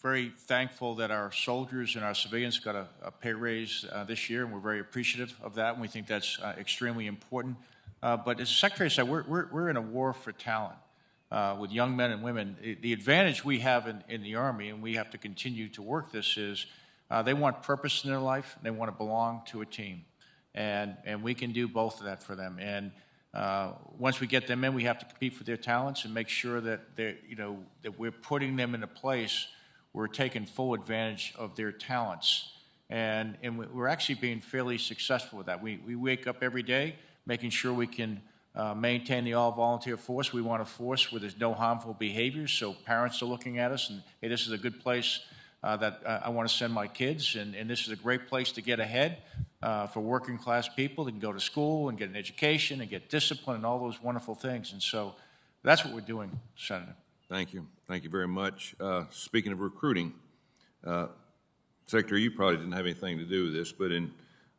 very thankful that our soldiers and our civilians got a pay raise this year, and we're very appreciative of that, and we think that's extremely important. But as the Secretary said, we're in a war for talent. With young men and women, the advantage we have in the Army, and we have to continue to work this, is they want purpose in their life, and they want to belong to a team. And we can do both of that for them. And once we get them in, we have to compete for their talents and make sure that that we're putting them in a place where we're taking full advantage of their talents. And we're actually being fairly successful with that. We wake up every day making sure we can maintain the all-volunteer force. We want a force where there's no harmful behaviors, so parents are looking at us and, hey, this is a good place that I want to send my kids, and this is a great place to get ahead for working-class people. They can go to school and get an education and get discipline and all those wonderful things. And so that's what we're doing, Senator. Thank you. Thank you very much. Speaking of recruiting, Secretary, you probably didn't have anything to do with this, but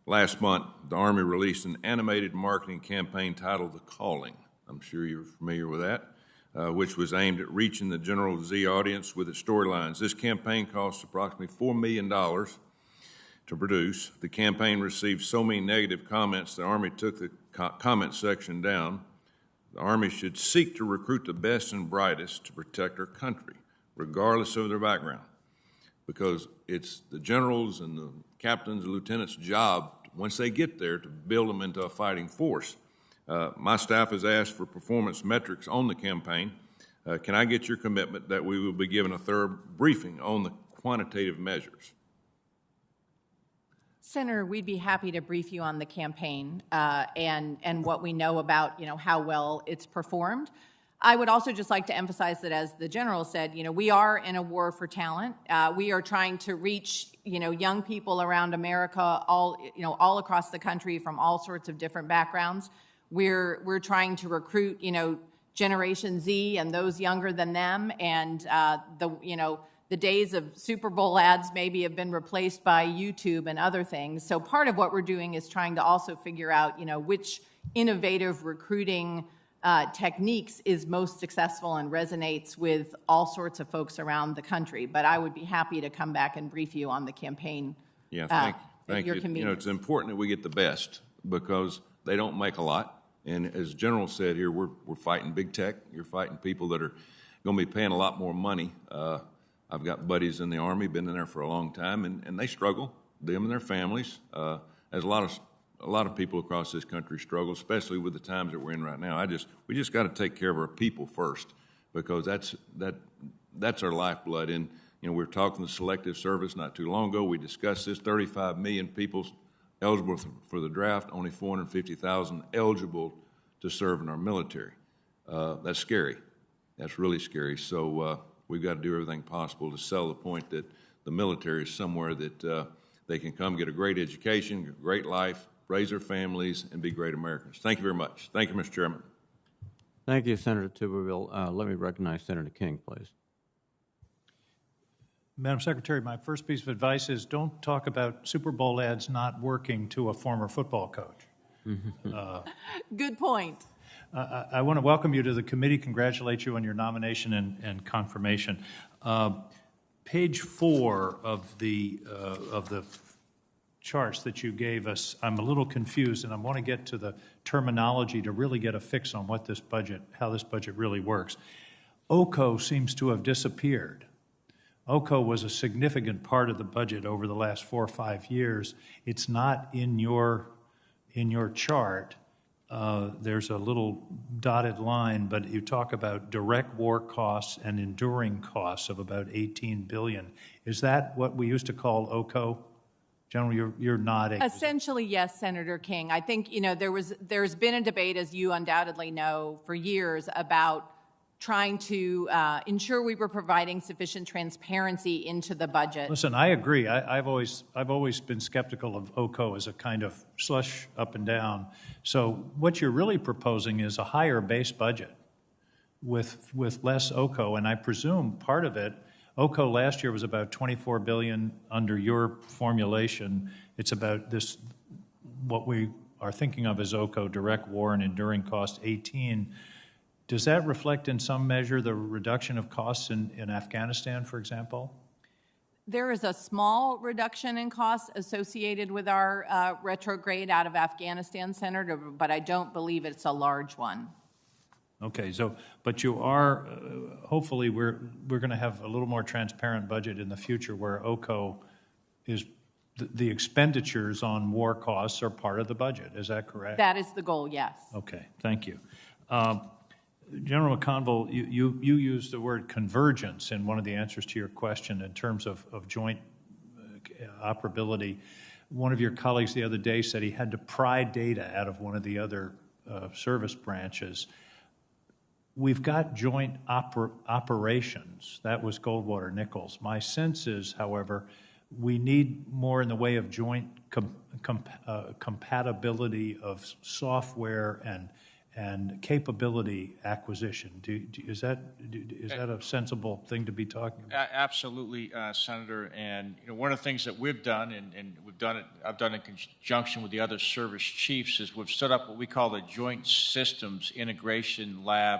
last month, the Army released an animated marketing campaign titled The Calling. I'm sure you're familiar with that, which was aimed at reaching the General Z audience with its storylines. This campaign cost approximately $4 million to produce. The campaign received so many negative comments, the Army took the comment section down. The Army should seek to recruit the best and brightest to protect our country, regardless of their background, because it's the generals and the captains and lieutenants' job, once they get there, to build them into a fighting force. My staff has asked for performance metrics on the campaign. Can I get your commitment that we will be given a thorough briefing on the quantitative measures? Senator, we'd be happy to brief you on the campaign and what we know about, how well it's performed. I would also just like to emphasize that, as the General said, we are in a war for talent. We are trying to reach, young people around America, all across the country from all sorts of different backgrounds. We're trying to recruit, Generation Z and those younger than them, and the days of Super Bowl ads maybe have been replaced by YouTube and other things. So part of what we're doing is trying to also figure out, which innovative recruiting techniques is most successful and resonates with all sorts of folks around the country. But I would be happy to come back and brief you on the campaign. Yeah, thank you. It's important that we get the best because they don't make a lot. And as General said here, we're fighting big tech. You're fighting people that are going to be paying a lot more money. I've got buddies in the Army, been in there for a long time, and they struggle, them and their families. As a lot of people across this country struggle, especially with the times that we're in right now. We just got to take care of our people first, because that's our lifeblood. And we were talking to Selective Service not too long ago. We discussed this: 35 million people eligible for the draft, only 450,000 eligible to serve in our military. That's scary. That's really scary. So we've got to do everything possible to sell the point that the military is somewhere that they can come get a great education, a great life, raise their families, and be great Americans. Thank you very much. Thank you, Mr. Chairman. Thank you, Senator Tuberville. Let me recognize Senator King, please. Madam Secretary, my first piece of advice is don't talk about Super Bowl ads not working to a former football coach. Good point. I want to welcome you to the committee, congratulate you on your nomination and confirmation. Page 4 of the charts that you gave us, I'm a little confused, and I want to get to the terminology to really get a fix on what this budget, how this budget really works. OCO seems to have disappeared OCO was a significant part of the budget over the last 4 or 5 years. It's not in your chart. There's a little dotted line, but you talk about direct war costs and enduring costs of about $18 billion. Is that what we used to call OCO? General, you're nodding. Essentially, yes, Senator King. I think, there's been a debate, as you undoubtedly know, for years about trying to ensure we were providing sufficient transparency into the budget. Listen, I agree. I've always been skeptical of OCO as a kind of slush up and down. So what you're really proposing is a higher base budget with less OCO, and I presume part of it, OCO last year was about $24 billion under your formulation. It's about this, what we are thinking of as OCO, direct war and enduring cost, 18. Does that reflect in some measure the reduction of costs in Afghanistan, for example? There is a small reduction in costs associated with our retrograde out of Afghanistan, Senator, but I don't believe it's a large one. Okay, so, but you are, hopefully we're going to have a little more transparent budget in the future where OCO is, the expenditures on war costs are part of the budget. Is that correct? That is the goal, yes. Okay, thank you. General McConville, you used the word convergence in one of the answers to your question in terms of joint operability. One of your colleagues the other day said he had to pry data out of one of the other service branches. We've got joint operations. That was Goldwater Nichols. My sense is, however, we need more in the way of joint compatibility of software and capability acquisition. Is that a sensible thing to be talking about? Absolutely, Senator. And one of the things that we've done, and I've done in conjunction with the other service chiefs, is we've set up what we call the Joint Systems Integration Lab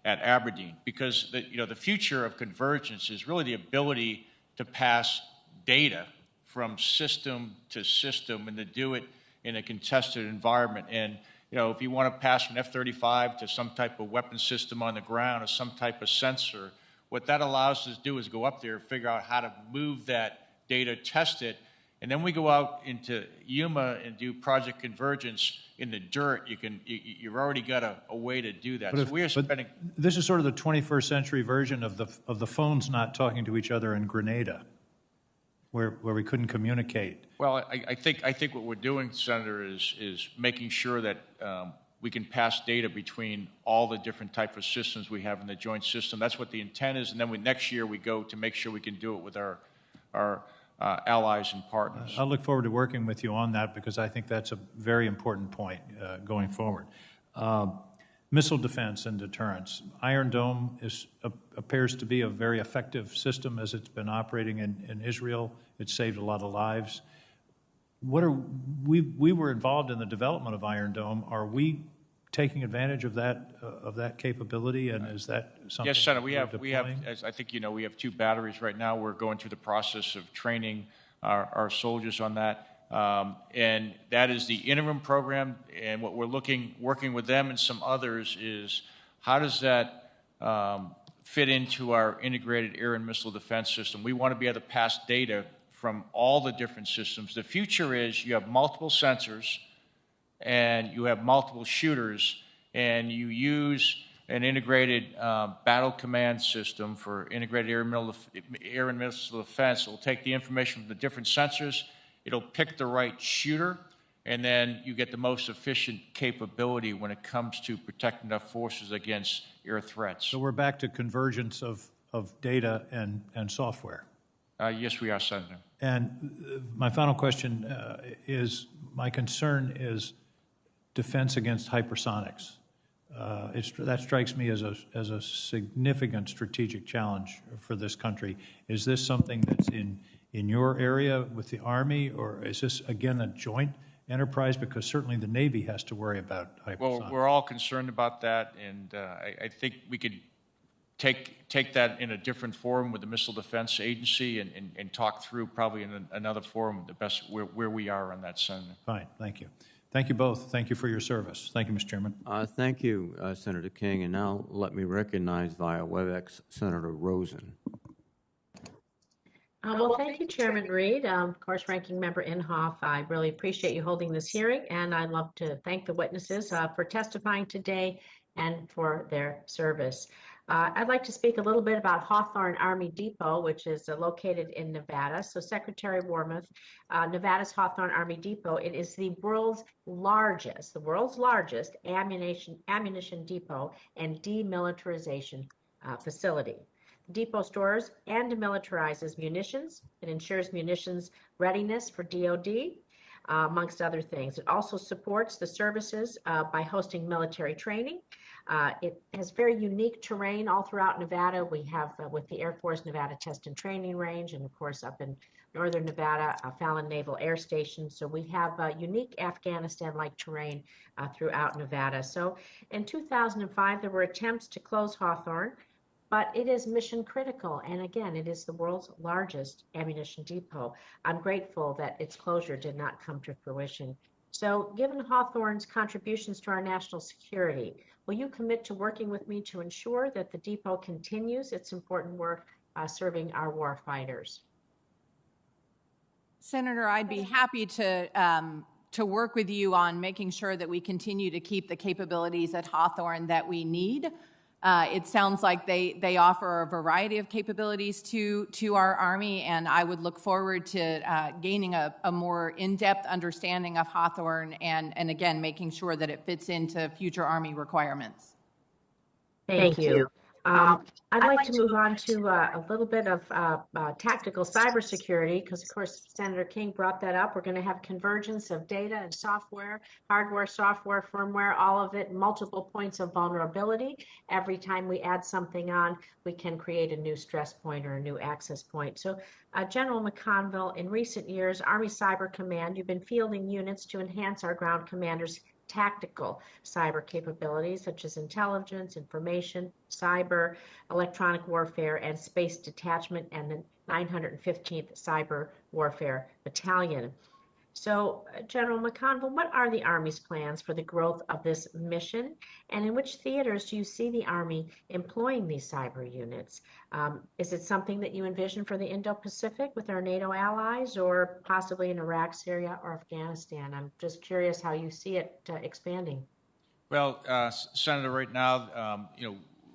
at Aberdeen, because the future of convergence is really the ability to pass data from system to system and to do it in a contested environment. And if you want to pass from F-35 to some type of weapon system on the ground or some type of sensor, what that allows us to do is go up there, figure out how to move that data, test it, and then we go out into Yuma and do project convergence in the dirt. You've already got a way to do that. So we are spending. This is sort of the 21st century version of the phones not talking to each other in Grenada, where we couldn't communicate. Well, I think what we're doing, Senator, is making sure that we can pass data between all the different type of systems we have in the joint system. That's what the intent is, and then next year we go to make sure we can do it with our allies and partners. I look forward to working with you on that because I think that's a very important point going forward. Missile defense and deterrence. Iron Dome appears to be a very effective system as it's been operating in Israel. It's saved a lot of lives. We were involved in the development of Iron Dome. Are we taking advantage of that capability, and is that something? Yes, Senator. We have, as I think we have 2 batteries right now. We're going through the process of training our soldiers on that. And that is the interim program, and what we're working with them and some others is how does that fit into our integrated air and missile defense system. We want to be able to pass data from all the different systems. The future is you have multiple sensors and you have multiple shooters, and you use an integrated battle command system for integrated air and missile defense. It will take the information from the different sensors. It'll pick the right shooter, and then you get the most efficient capability when it comes to protecting our forces against air threats. So we're back to convergence of data and software. Yes, we are, Senator. And my final question is, my concern is defense against hypersonics. That strikes me as a significant strategic challenge for this country. Is this something that's in your area with the Army, or is this, again, a joint enterprise? Because certainly the Navy has to worry about hypersonics. Well, we're all concerned about that, and I think we could take that in a different forum with the Missile Defense Agency and talk through probably in another forum the best where we are on that, Senator. Fine, thank you. Thank you both. Thank you for your service. Thank you, Mr. Chairman. Thank you, Senator King. And now let me recognize via WebEx Senator Rosen. Well, thank you, Chairman Reed. Of course, Ranking Member Inhofe, I really appreciate you holding this hearing, and I'd love to thank the witnesses for testifying today and for their service. I'd like to speak a little bit about Hawthorne Army Depot, which is located in Nevada. So Secretary Wormuth, Nevada's Hawthorne Army Depot, it is the world's largest ammunition depot and demilitarization facility. Depot stores and demilitarizes munitions. It ensures munitions readiness for DoD, amongst other things. It also supports the services by hosting military training. It has very unique terrain all throughout Nevada. We have with the Air Force Nevada Test and Training Range, and of course up in northern Nevada, Fallon Naval Air Station. So we have unique Afghanistan-like terrain throughout Nevada. So in 2005, there were attempts to close Hawthorne, but it is mission critical. And again, it is the world's largest ammunition depot. I'm grateful that its closure did not come to fruition. So given Hawthorne's contributions to our national security, will you commit to working with me to ensure that the depot continues its important work serving our war fighters? Senator, I'd be happy to work with you on making sure that we continue to keep the capabilities at Hawthorne that we need. It sounds like they offer a variety of capabilities to our Army, and I would look forward to gaining a more in-depth understanding of Hawthorne and again, making sure that it fits into future Army requirements. Thank you. I'd like to move on to a little bit of tactical cybersecurity, because of course Senator King brought that up. We're going to have convergence of data and software, hardware, software, firmware, all of it, multiple points of vulnerability. Every time we add something on, we can create a new stress point or a new access point. So General McConville, in recent years, Army Cyber Command, you've been fielding units to enhance our ground commanders' tactical cyber capabilities such as intelligence, information, cyber, electronic warfare, and space detachment, and the 915th Cyber Warfare Battalion. So, General McConville, what are the Army's plans for the growth of this mission, and in which theaters do you see the Army employing these cyber units? Is it something that you envision for the Indo-Pacific with our NATO allies, or possibly in Iraq, Syria, or Afghanistan? I'm just curious how you see it expanding. Well, Senator, right now,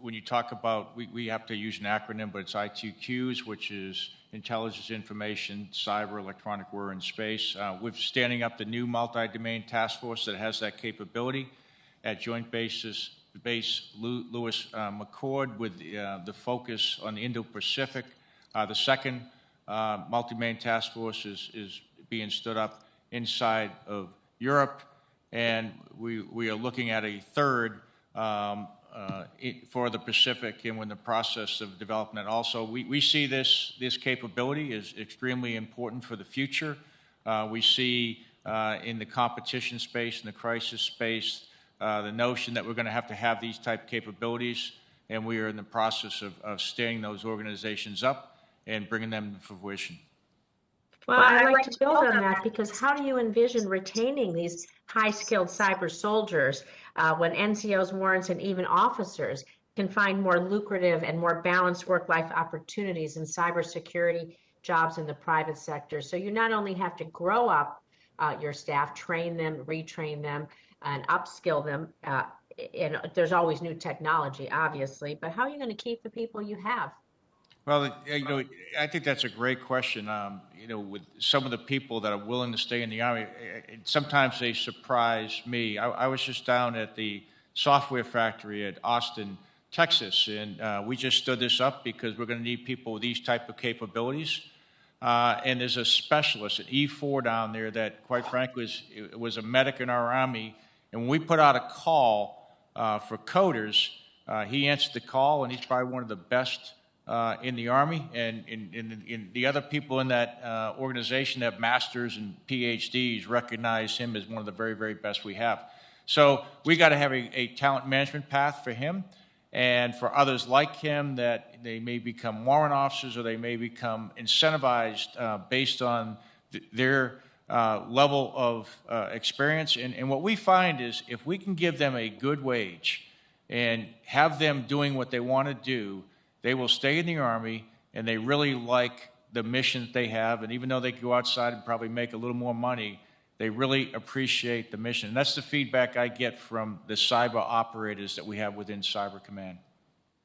when you talk about, we have to use an acronym, but it's ITQs, which is Intelligence, Information, Cyber, Electronic Warfare, and Space. We're standing up the new multi-domain task force that has that capability at Joint Base Lewis McChord with the focus on the Indo-Pacific. The second multi-domain task force is being stood up inside of Europe, and we are looking at a third for the Pacific, and we're in the process of development. Also, we see this capability is extremely important for the future. We see in the competition space, in the crisis space, the notion that we're going to have these type capabilities, and we are in the process of standing those organizations up and bringing them to fruition. Well, I'd like to build on that, because how do you envision retaining these high-skilled cyber soldiers when NCOs, warrants, and even officers can find more lucrative and more balanced work-life opportunities in cybersecurity jobs in the private sector? So you not only have to grow up your staff, train them, retrain them, and upskill them, and there's always new technology, obviously, but how are you going to keep the people you have? Well, I think that's a great question. With some of the people that are willing to stay in the Army, sometimes they surprise me. I was just down at the software factory at Austin, Texas, and we just stood this up because we're going to need people with these type of capabilities. And there's a specialist, an E4 down there that, quite frankly, was a medic in our Army. And when we put out a call for coders, he answered the call, and he's probably one of the best in the Army, and in the other people in that organization that have masters and PhDs recognize him as one of the very, very best we have. So we got to have a talent management path for him, and for others like him that they may become warrant officers or they may become incentivized based on their level of experience. And what we find is if we can give them a good wage and have them doing what they want to do, they will stay in the Army, and they really like the mission that they have, and even though they go outside and probably make a little more money, they really appreciate the mission. And that's the feedback I get from the cyber operators that we have within Cyber Command.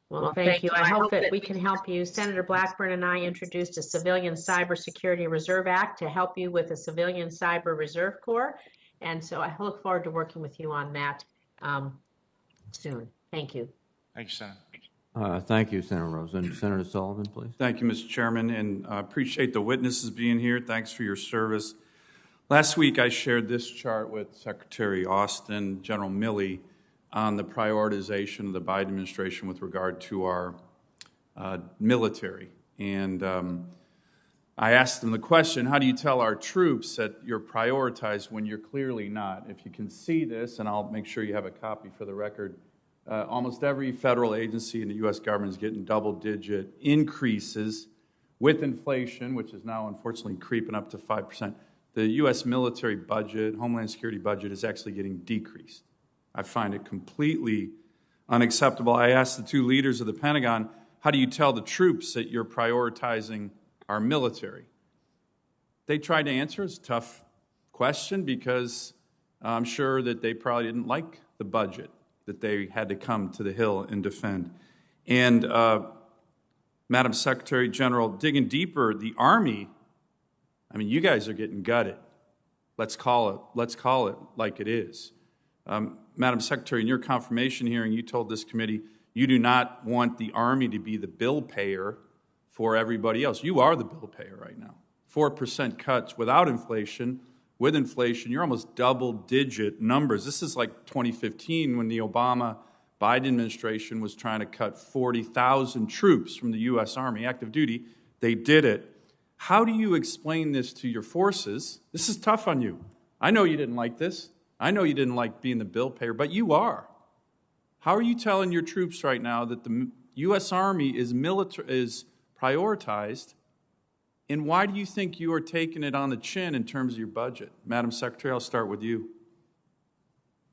Well, thank you. I hope that we can help you. Senator Blackburn and I introduced a Civilian Cybersecurity Reserve Act to help you with a Civilian Cyber Reserve Corps. And so I look forward to working with you on that soon. Thank you. Thank you, Senator. Thank you, Senator Rosen. Senator Sullivan, please. Thank you, Mr. Chairman, and I appreciate the witnesses being here. Thanks for your service. Last week, I shared this chart with Secretary Austin, General Milley, on the prioritization of the Biden administration with regard to our military. And I asked them the question, how do you tell our troops that you're prioritized when you're clearly not? If you can see this, and I'll make sure you have a copy for the record, almost every federal agency in the U.S. government is getting double-digit increases with inflation, which is now unfortunately creeping up to 5%. The U.S. military budget, Homeland Security budget, is actually getting decreased. I find it completely unacceptable. I asked the two leaders of the Pentagon, how do you tell the troops that you're prioritizing our military? They tried to answer. It's a tough question because I'm sure that they probably didn't like the budget that they had to come to the Hill and defend. And Madam Secretary General, digging deeper, the Army, I mean, you guys are getting gutted. Let's call it like it is. Madam Secretary, in your confirmation hearing, you told this committee you do not want the Army to be the bill payer for everybody else. You are the bill payer right now. 4% cuts without inflation. With inflation, you're almost double-digit numbers. This is like 2015 when the Obama-Biden administration was trying to cut 40,000 troops from the U.S. Army, active duty. They did it. How do you explain this to your forces? This is tough on you. I know you didn't like this. I know you didn't like being the bill payer, but you are. How are you telling your troops right now that the U.S. Army is prioritized, and why do you think you are taking it on the chin in terms of your budget? Madam Secretary, I'll start with you.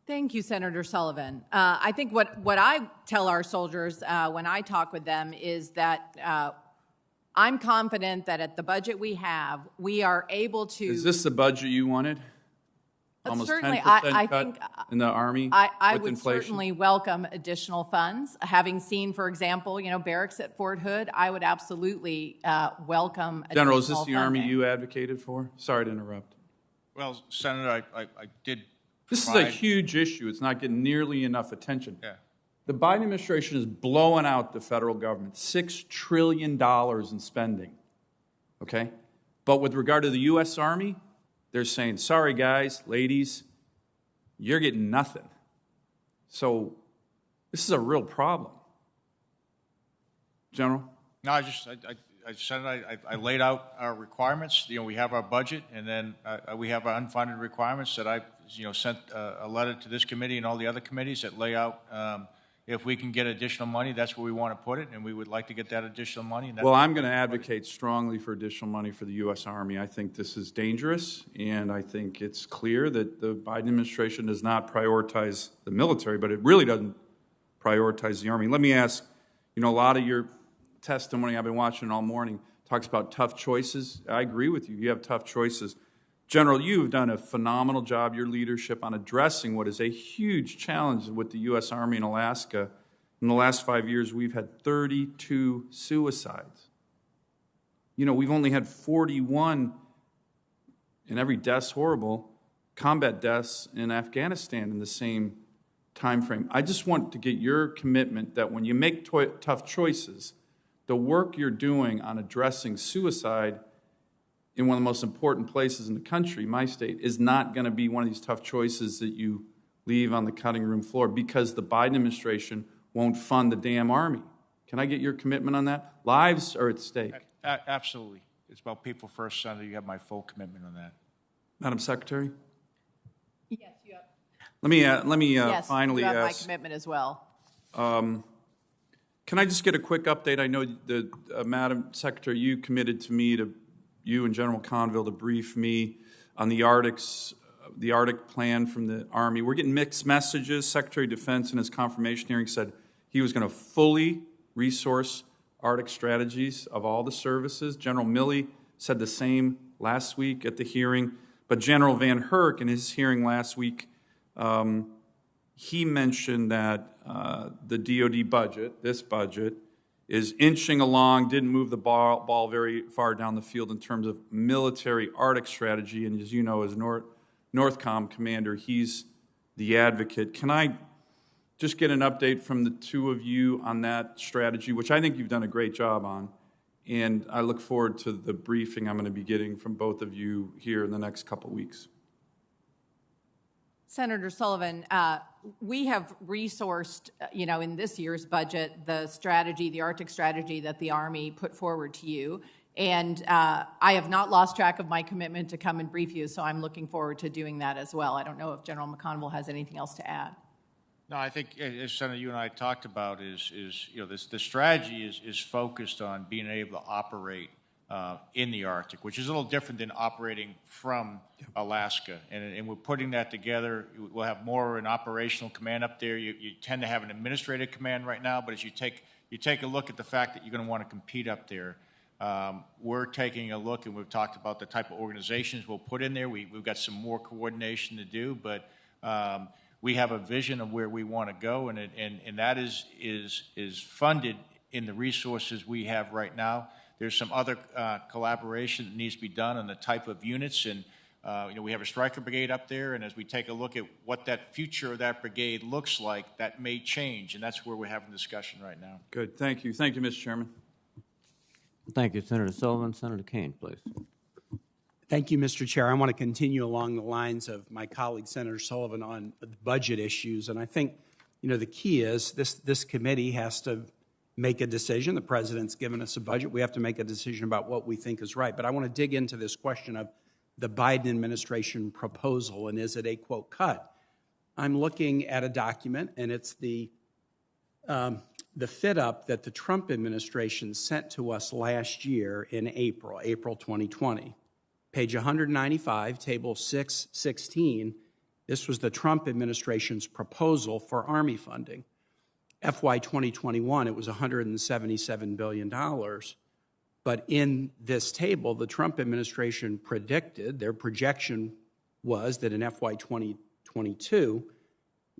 Thank you, Senator Sullivan. I think what I tell our soldiers when I talk with them is that I'm confident that at the budget we have, we are able to... Is this the budget you wanted? Almost certainly, 10% I cut think in the Army I with would inflation? certainly welcome additional funds. Having seen, for example, barracks at Fort Hood, I would absolutely welcome additional General, is this the funding. Army you advocated for? Sorry to interrupt. Well, Senator, I did This is a huge issue. It's not getting nearly enough attention. Yeah. The Biden administration is blowing out the federal government, $6 trillion in spending, okay? But with regard to the U.S. Army, they're saying, sorry, guys, ladies, you're getting nothing. So this is a real problem. General? No, I laid out our requirements. We have our budget, and then we have our unfunded requirements that I sent a letter to this committee and all the other committees that lay out if we can get additional money, that's where we want to put it, and we would like to get that additional money. And well, I'm going to advocate strongly for additional money for the U.S. Army. I think this is dangerous, and I think it's clear that the Biden administration does not prioritize the military, but it really doesn't prioritize the Army. Let me ask, a lot of your testimony I've been watching all morning talks about tough choices. I agree with you. You have tough choices. General, you've done a phenomenal job, your leadership, on addressing what is a huge challenge with the U.S. Army in Alaska. In the last 5 years, we've had 32 suicides. We've only had 41, and every death's horrible, combat deaths in Afghanistan in the same time frame. I just want to get your commitment that when you make tough choices, the work you're doing on addressing suicide in one of the most important places in the country, my state, is not going to be one of these tough choices that you leave on the cutting room floor because the Biden administration won't fund the damn Army. Can I get your commitment on that? Lives are at stake. Absolutely. It's about people first, Senator. You have my full commitment on that. Madam Secretary? Yes, you have. Let me Yes, finally you have ask. my commitment as well. Can I just get a quick update? I know that, Madam Secretary, you committed to me you and General Conville to brief me on the Arctic plan from the Army. We're getting mixed messages. Secretary of Defense in his confirmation hearing said he was going to fully resource Arctic strategies of all the services. General Milley said the same last week at the hearing, but General Van Herk in his hearing last week, he mentioned that the DoD budget, this budget, is inching along, didn't move the ball very far down the field in terms of military Arctic strategy. And as you know, as Northcom commander, he's the advocate. Can I just get an update from the two of you on that strategy, which I think you've done a great job on? And I look forward to the briefing I'm going to be getting from both of you here in the next couple of weeks. Senator Sullivan, we have resourced, in this year's budget, the strategy, the Arctic strategy that the Army put forward to you. And I have not lost track of my commitment to come and brief you, so I'm looking forward to doing that as well. I don't know if General McConville has anything else to add. No, I think, as Senator, you and I talked about, the strategy is focused on being able to operate in the Arctic, which is a little different than operating from Alaska. And we're putting that together. We'll have more an operational command up there. You tend to have an administrative command right now, but as you take a look at the fact that you're going to want to compete up there, we're taking a look, and we've talked about the type of organizations we'll put in there. We've got some more coordination to do, but we have a vision of where we want to go, and that is funded in the resources we have right now. There's some other collaboration that needs to be done on the type of units, and we have a striker brigade up there, and as we take a look at what that future of that brigade looks like, that may change, and that's where we're having discussion right now. Good. Thank you. Thank you, Mr. Chairman. Thank you, Senator Sullivan. Senator Kane, please. Thank you, Mr. Chair. I want to continue along the lines of my colleague, Senator Sullivan, on the budget issues, and I think, the key is this committee has to make a decision. The president's given us a budget. We have to make a decision about what we think is right. But I want to dig into this question of the Biden administration proposal, and is it a, quote, cut? I'm looking at a document, and it's the fit-up that the Trump administration sent to us last year in April 2020. Page 195, table 616, this was the Trump administration's proposal for Army funding. FY 2021, it was $177 billion. But in this table, the Trump administration predicted, their projection was that in FY 2022,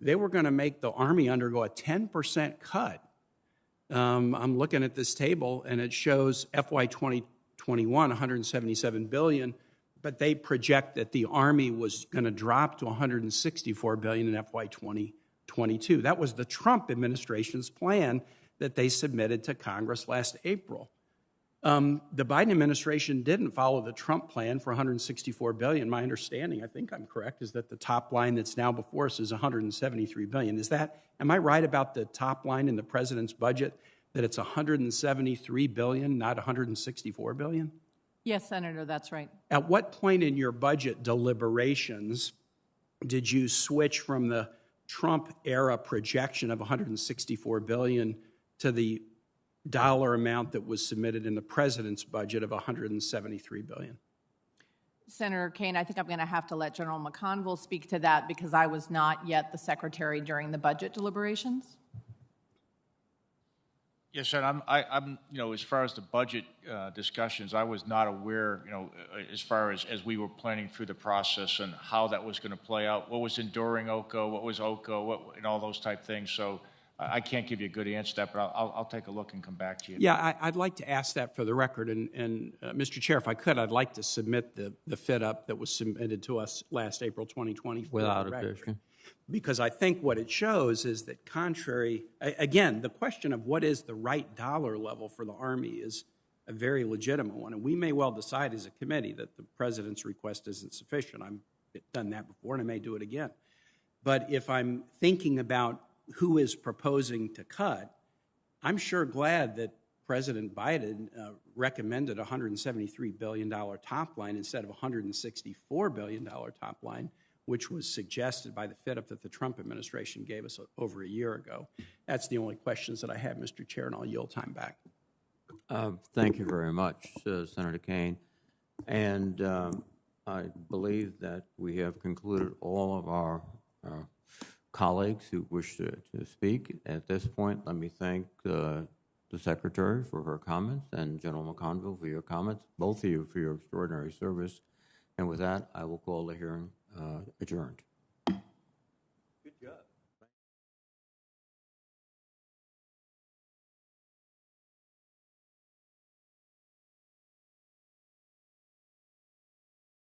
they were going to make the Army undergo a 10% cut. I'm looking at this table, and it shows FY 2021, $177 billion, but they project that the Army was going to drop to $164 billion in FY 2022. That was the Trump administration's plan that they submitted to Congress last April. The Biden administration didn't follow the Trump plan for $164 billion. My understanding, I think I'm correct, is that the top line that's now before us is $173 billion. Am I right about the top line in the president's budget, that it's $173 billion, not $164 billion? Yes, Senator, that's right. At what point in your budget deliberations did you switch from the Trump-era projection of $164 billion to the dollar amount that was submitted in the president's budget of $173 billion? Senator Kane, I think I'm going to have to let General McConville speak to that because I was not yet the secretary during the budget deliberations. Yes, sir. I'm as far as the budget discussions, I was not aware, as far as we were planning through the process and how that was going to play out, what was enduring OCO, what was OCO, and all those type things. So I can't give you a good answer to that, but I'll take a look and come back to you. Yeah, I'd like to ask that for the record. And Mr. Chair, if I could, I'd like to submit the fit-up that was submitted to us last April 2020. Without objection. Because I think what it shows is that contrary, again, the question of what is the right dollar level for the Army is a very legitimate one. And we may well decide as a committee that the president's request isn't sufficient. I've done that before, and I may do it again. But if I'm thinking about who is proposing to cut, I'm sure glad that President Biden recommended a $173 billion top line instead of a $164 billion top line, which was suggested by the fit-up that the Trump administration gave us over a year ago. That's the only questions that I have, Mr. Chair, and I'll yield time back. Thank you very much, Senator Kane. And I believe that we have concluded all of our colleagues who wish to speak. At this point, let me thank the Secretary for her comments and General McConville for your comments, both of you for your extraordinary service. And with that, I will call the hearing adjourned. Good job.